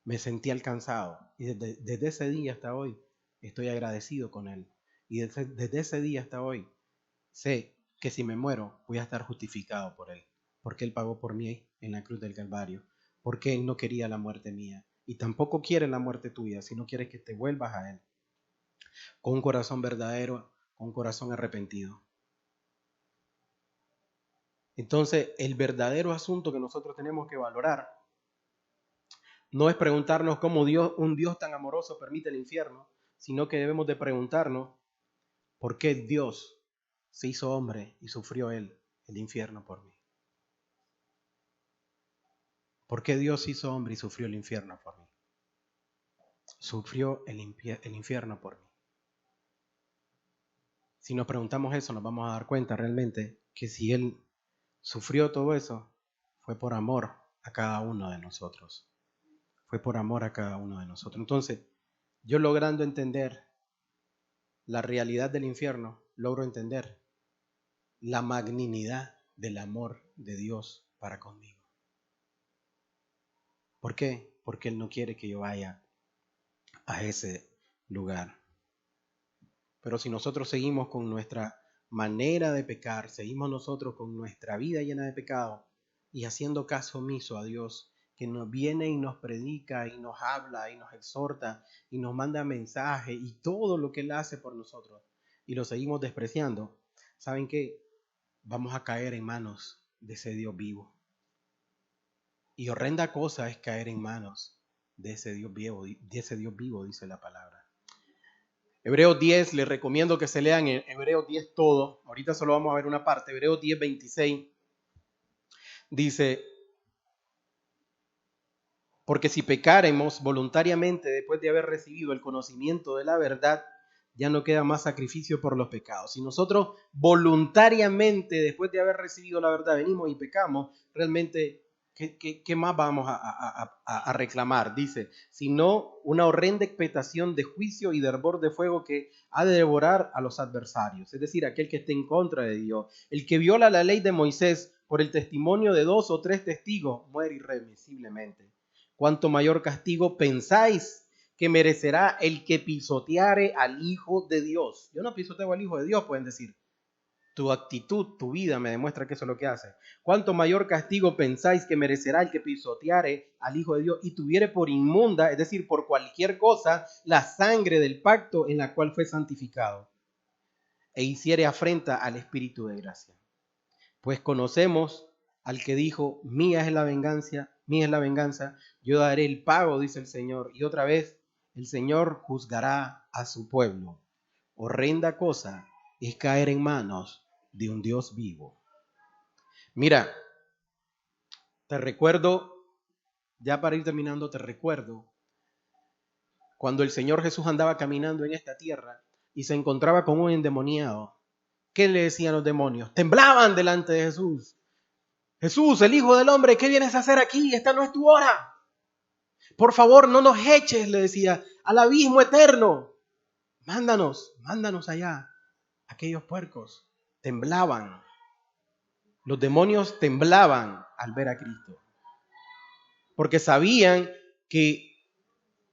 Me sentí alcanzado y desde ese día hasta hoy estoy agradecido con Él. Y desde ese día hasta hoy sé que si me muero voy a estar justificado por Él, porque Él pagó por mí en la cruz del Calvario, porque Él no quería la muerte mía y tampoco quiere la muerte tuya, sino quiere que te vuelvas a Él con un corazón verdadero, con un corazón arrepentido. Entonces, el verdadero asunto que nosotros tenemos que valorar no es preguntarnos cómo un Dios tan amoroso permite el infierno, sino que debemos de preguntarnos por qué Dios se hizo hombre y sufrió Él el infierno por mí. ¿Por qué Dios hizo hombre y sufrió el infierno por mí? Sufrió el infierno por mí. Si nos preguntamos eso, nos vamos a dar cuenta realmente que si Él sufrió todo eso, fue por amor a cada uno de nosotros. Fue por amor a cada uno de nosotros. Entonces, yo logrando entender la realidad del infierno, logro entender la magnanimidad del amor de Dios para conmigo. ¿Por qué? Porque Él no quiere que yo vaya a ese lugar. Pero si nosotros seguimos con nuestra manera de pecar, seguimos nosotros con nuestra vida llena de pecado y haciendo caso omiso a Dios, que nos viene y nos predica y nos habla y nos exhorta y nos manda mensaje y todo lo que Él hace por nosotros, y lo seguimos despreciando, ¿saben qué? Vamos a caer en manos de ese Dios vivo. Y horrenda cosa es caer en manos de ese Dios vivo, dice la palabra. Hebreos 10, les recomiendo que se lean en Hebreos 10 todo. Ahorita solo vamos a ver una parte. Hebreos 10, 26 dice: porque si pecáremos voluntariamente después de haber recibido el conocimiento de la verdad, ya no queda más sacrificio por los pecados. Si nosotros voluntariamente después de haber recibido la verdad venimos y pecamos, realmente ¿qué más vamos a reclamar? Dice, sino una horrenda expectación de juicio y de hervor de fuego que ha de devorar a los adversarios, es decir, aquel que esté en contra de Dios. El que viola la ley de Moisés por el testimonio de 2 o 3 testigos muere irremisiblemente. ¿Cuánto mayor castigo pensáis que merecerá el que pisoteare al Hijo de Dios? Yo no pisoteo al Hijo de Dios, pueden decir. Tu actitud, tu vida me demuestra que eso es lo que hace. ¿Cuánto mayor castigo pensáis que merecerá el que pisoteare al Hijo de Dios y tuviere por inmunda, es decir, por cualquier cosa, la sangre del pacto en la cual fue santificado, e hiciere afrenta al Espíritu de gracia? Pues conocemos al que dijo, mía es la venganza, yo daré el pago, dice el Señor. Y otra vez, el Señor juzgará a su pueblo. Horrenda cosa es caer en manos de un Dios vivo. Mira, te recuerdo, ya para ir terminando, te recuerdo cuando el Señor Jesús andaba caminando en esta tierra y se encontraba con un endemoniado. ¿Qué le decían los demonios? Temblaban delante de Jesús. Jesús, el Hijo del Hombre, ¿qué vienes a hacer aquí? Esta no es tu hora. Por favor, no nos eches, le decía, al abismo eterno. Mándanos allá. Aquellos puercos temblaban. Los demonios temblaban al ver a Cristo, porque sabían que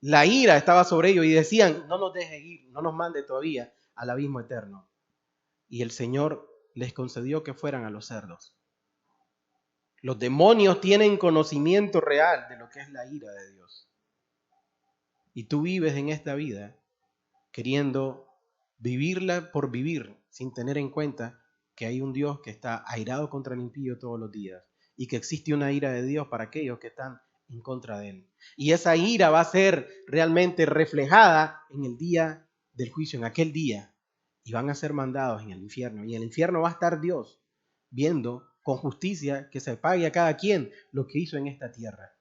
la ira estaba sobre ellos y decían, no nos dejes ir, no nos mande todavía al abismo eterno. Y el Señor les concedió que fueran a los cerdos. Los demonios tienen conocimiento real de lo que es la ira de Dios. Y tú vives en esta vida queriendo vivirla por vivir, sin tener en cuenta que hay un Dios que está airado contra el impío todos los días y que existe una ira de Dios para aquellos que están en contra de él. Y esa ira va a ser realmente reflejada en el día del juicio, en aquel día, y van a ser mandados en el infierno. Y en el infierno va a estar Dios viendo con justicia que se pague a cada quien lo que hizo en esta tierra.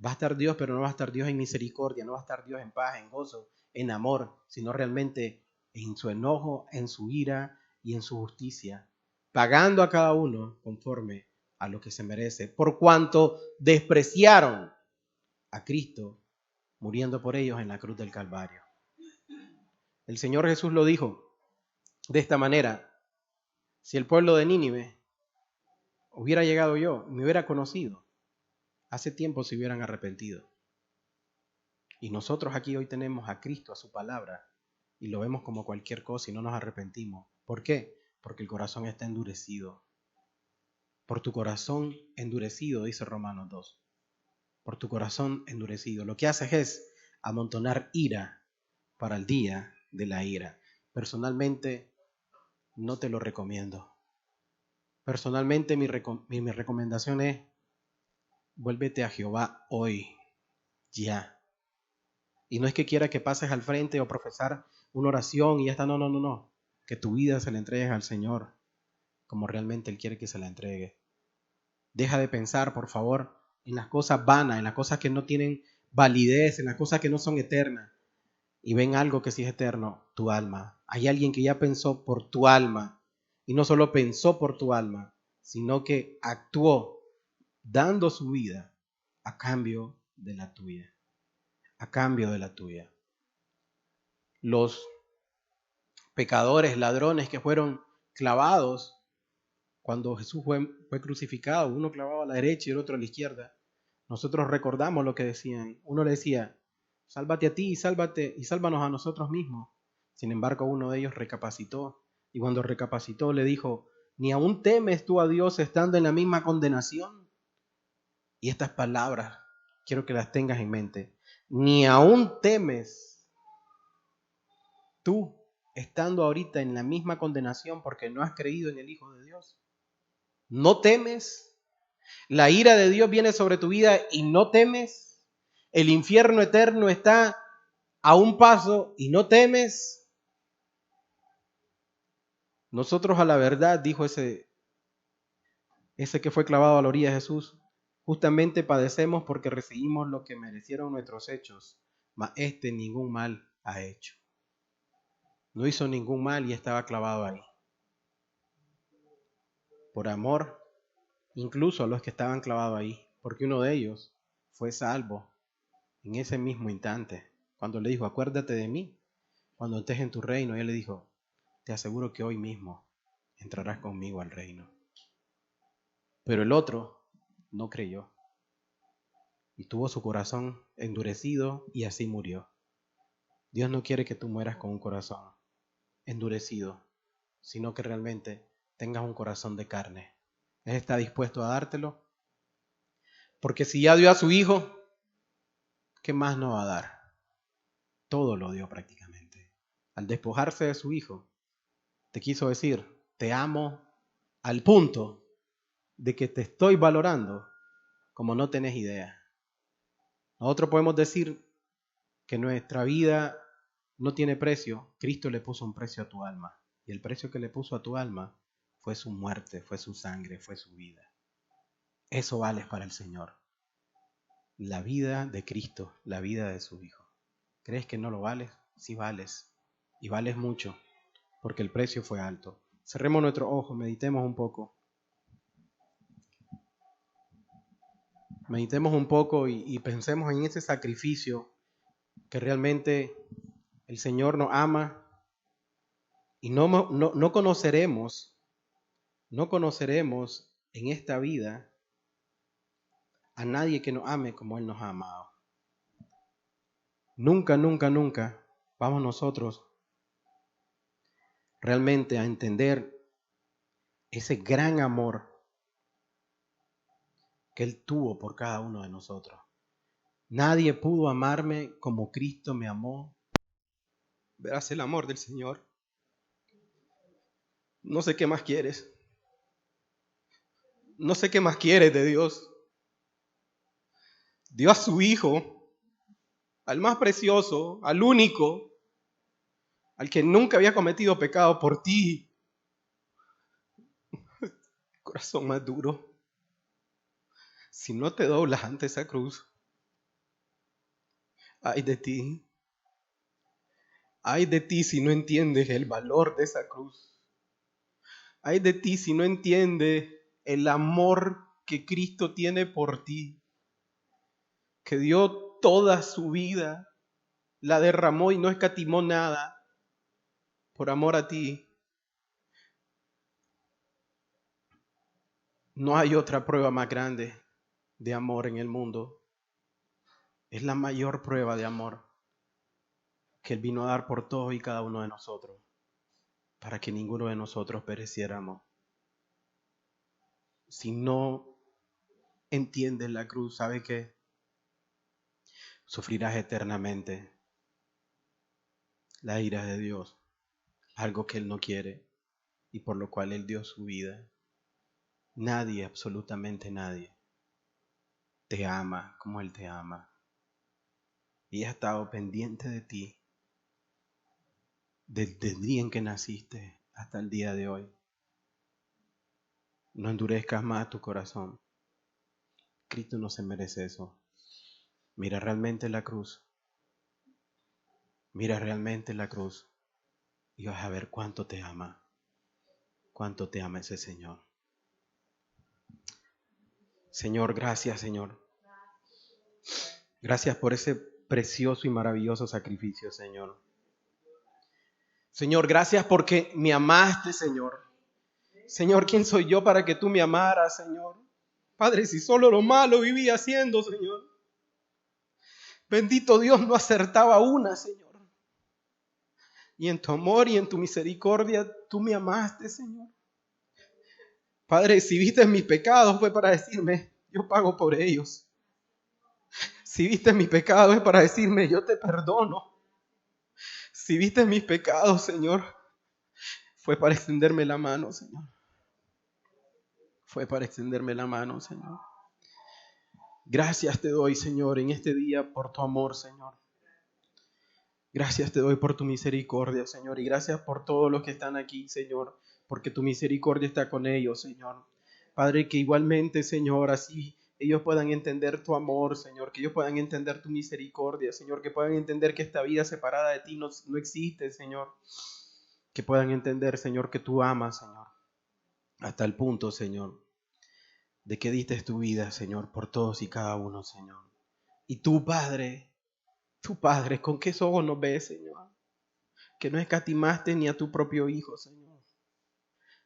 Va a estar Dios, pero no va a estar Dios en misericordia, no va a estar Dios en paz, en gozo, en amor, sino realmente en su enojo, en su ira y en su justicia, pagando a cada uno conforme a lo que se merece, por cuanto despreciaron a Cristo, muriendo por ellos en la cruz del Calvario. El Señor Jesús lo dijo de esta manera: si el pueblo de Nínive hubiera llegado yo, me hubiera conocido, hace tiempo se hubieran arrepentido. Y nosotros aquí hoy tenemos a Cristo, a su palabra, y lo vemos como cualquier cosa y no nos arrepentimos. ¿Por qué? Porque el corazón está endurecido. Por tu corazón endurecido, dice Romanos 2. Por tu corazón endurecido. Lo que haces es amontonar ira para el día de la ira. Personalmente, no te lo recomiendo. Personalmente, mi recomendación es: vuélvete a Jehová hoy, ya. Y no es que quiera que pases al frente o profesar una oración y ya está, no. Que tu vida se la entregues al Señor como realmente Él quiere que se la entregue. Deja de pensar, por favor, en las cosas vanas, en las cosas que no tienen validez, en las cosas que no son eternas. Y ven algo que sí es eterno, tu alma. Hay alguien que ya pensó por tu alma. Y no solo pensó por tu alma, sino que actuó dando su vida a cambio de la tuya. A cambio de la tuya. Los pecadores, ladrones que fueron clavados cuando Jesús fue crucificado, uno clavado a la derecha y el otro a la izquierda. Nosotros recordamos lo que decían. Uno le decía, sálvate a ti y sálvate y sálvanos a nosotros mismos. Sin embargo, uno de ellos recapacitó. Y cuando recapacitó le dijo, ¿ni aún temes tú a Dios estando en la misma condenación? Y estas palabras quiero que las tengas en mente. ¿Ni aún temes tú estando ahorita en la misma condenación porque no has creído en el Hijo de Dios? ¿No temes? La ira de Dios viene sobre tu vida y no temes. El infierno eterno está a un paso y no temes. Nosotros a la verdad, dijo ese que fue clavado a la orilla de Jesús, justamente padecemos porque recibimos lo que merecieron nuestros hechos, mas este ningún mal ha hecho. No hizo ningún mal y estaba clavado ahí. Por amor, incluso a los que estaban clavados ahí, porque uno de ellos fue salvo en ese mismo instante, cuando le dijo, acuérdate de mí, cuando estés en tu reino. Y él le dijo, te aseguro que hoy mismo entrarás conmigo al reino. Pero el otro no creyó y tuvo su corazón endurecido y así murió. Dios no quiere que tú mueras con un corazón endurecido, sino que realmente tengas un corazón de carne. Él está dispuesto a dártelo, porque si ya dio a su hijo, ¿qué más no va a dar? Todo lo dio prácticamente. Al despojarse de su hijo, te quiso decir, te amo al punto de que te estoy valorando como no tenés idea. Nosotros podemos decir que nuestra vida no tiene precio. Cristo le puso un precio a tu alma. Y el precio que le puso a tu alma fue su muerte, fue su sangre, fue su vida. Eso vale para el Señor. La vida de Cristo, la vida de su Hijo. ¿Crees que no lo vales? Sí vales. Y vales mucho, porque el precio fue alto. Cerremos nuestros ojos, meditemos un poco. Meditemos un poco y pensemos en ese sacrificio que realmente el Señor nos ama y no conoceremos en esta vida a nadie que nos ame como Él nos ha amado. Nunca, nunca, nunca vamos nosotros realmente a entender ese gran amor que Él tuvo por cada uno de nosotros. Nadie pudo amarme como Cristo me amó. Verás el amor del Señor. No sé qué más quieres. No sé qué más quieres de Dios. Dio a su Hijo, al más precioso, al único, al que nunca había cometido pecado por ti. Corazón más duro. Si no te doblas ante esa cruz, ay de ti. Ay de ti si no entiendes el valor de esa cruz. Ay de ti si no entiendes el amor que Cristo tiene por ti, que dio toda su vida, la derramó y no escatimó nada por amor a ti. No hay otra prueba más grande de amor en el mundo. Es la mayor prueba de amor que Él vino a dar por todos y cada uno de nosotros, para que ninguno de nosotros pereciéramos. Si no entiendes la cruz, ¿sabe qué? Sufrirás eternamente la ira de Dios, algo que Él no quiere y por lo cual Él dio su vida. Nadie, absolutamente nadie, te ama como Él te ama. Y ha estado pendiente de ti desde el día en que naciste hasta el día de hoy. No endurezcas más tu corazón. Cristo no se merece eso. Mira realmente la cruz. Mira realmente la cruz. Y vas a ver cuánto te ama. Cuánto te ama ese Señor. Señor, gracias, Señor. Gracias por ese precioso y maravilloso sacrificio, Señor. Señor, gracias porque me amaste, Señor. Señor, ¿quién soy yo para que tú me amaras, Señor? Padre, si solo lo malo vivía haciendo, Señor. Bendito Dios, no acertaba una, Señor. Y en tu amor y en tu misericordia, tú me amaste, Señor. Padre, si viste mis pecados fue para decirme, yo pago por ellos. Si viste mis pecados es para decirme, yo te perdono. Si viste mis pecados, Señor, fue para extenderme la mano, Señor. Fue para extenderme la mano, Señor. Gracias te doy, Señor, en este día por tu amor, Señor. Gracias te doy por tu misericordia, Señor. Y gracias por todos los que están aquí, Señor, porque tu misericordia está con ellos, Señor. Padre, que igualmente, Señor, así ellos puedan entender tu amor, Señor, que ellos puedan entender tu misericordia, Señor, que puedan entender que esta vida separada de ti no existe, Señor. Que puedan entender, Señor, que tú amas, Señor, hasta el punto, Señor, de que diste tu vida, Señor, por todos y cada uno, Señor. Y tú, Padre, ¿con qué ojos nos ves, Señor? Que no escatimaste ni a tu propio Hijo, Señor,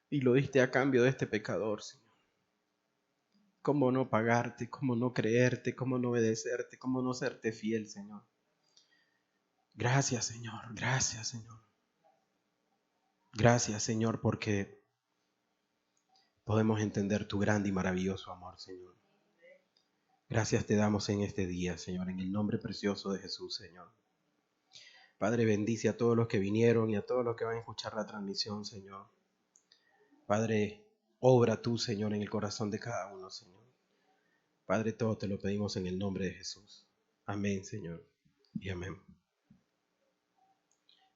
y lo diste a cambio de este pecador, Señor. ¿Cómo no pagarte? ¿Cómo no creerte? ¿Cómo no obedecerte? ¿Cómo no serte fiel, Señor? Gracias, Señor. Gracias, Señor. Gracias, Señor, porque podemos entender tu grande y maravilloso amor, Señor. Gracias te damos en este día, Señor, en el nombre precioso de Jesús, Señor. Padre, bendice a todos los que vinieron y a todos los que van a escuchar la transmisión, Señor. Padre, obra tú, Señor, en el corazón de cada uno, Señor. Padre, todo te lo pedimos en el nombre de Jesús. Amén, Señor, y amén.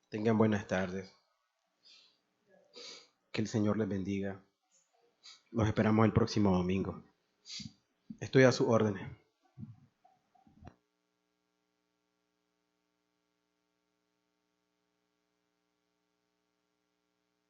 Tengan buenas tardes. Que el Señor les bendiga. Los esperamos el próximo domingo. Estoy a sus órdenes.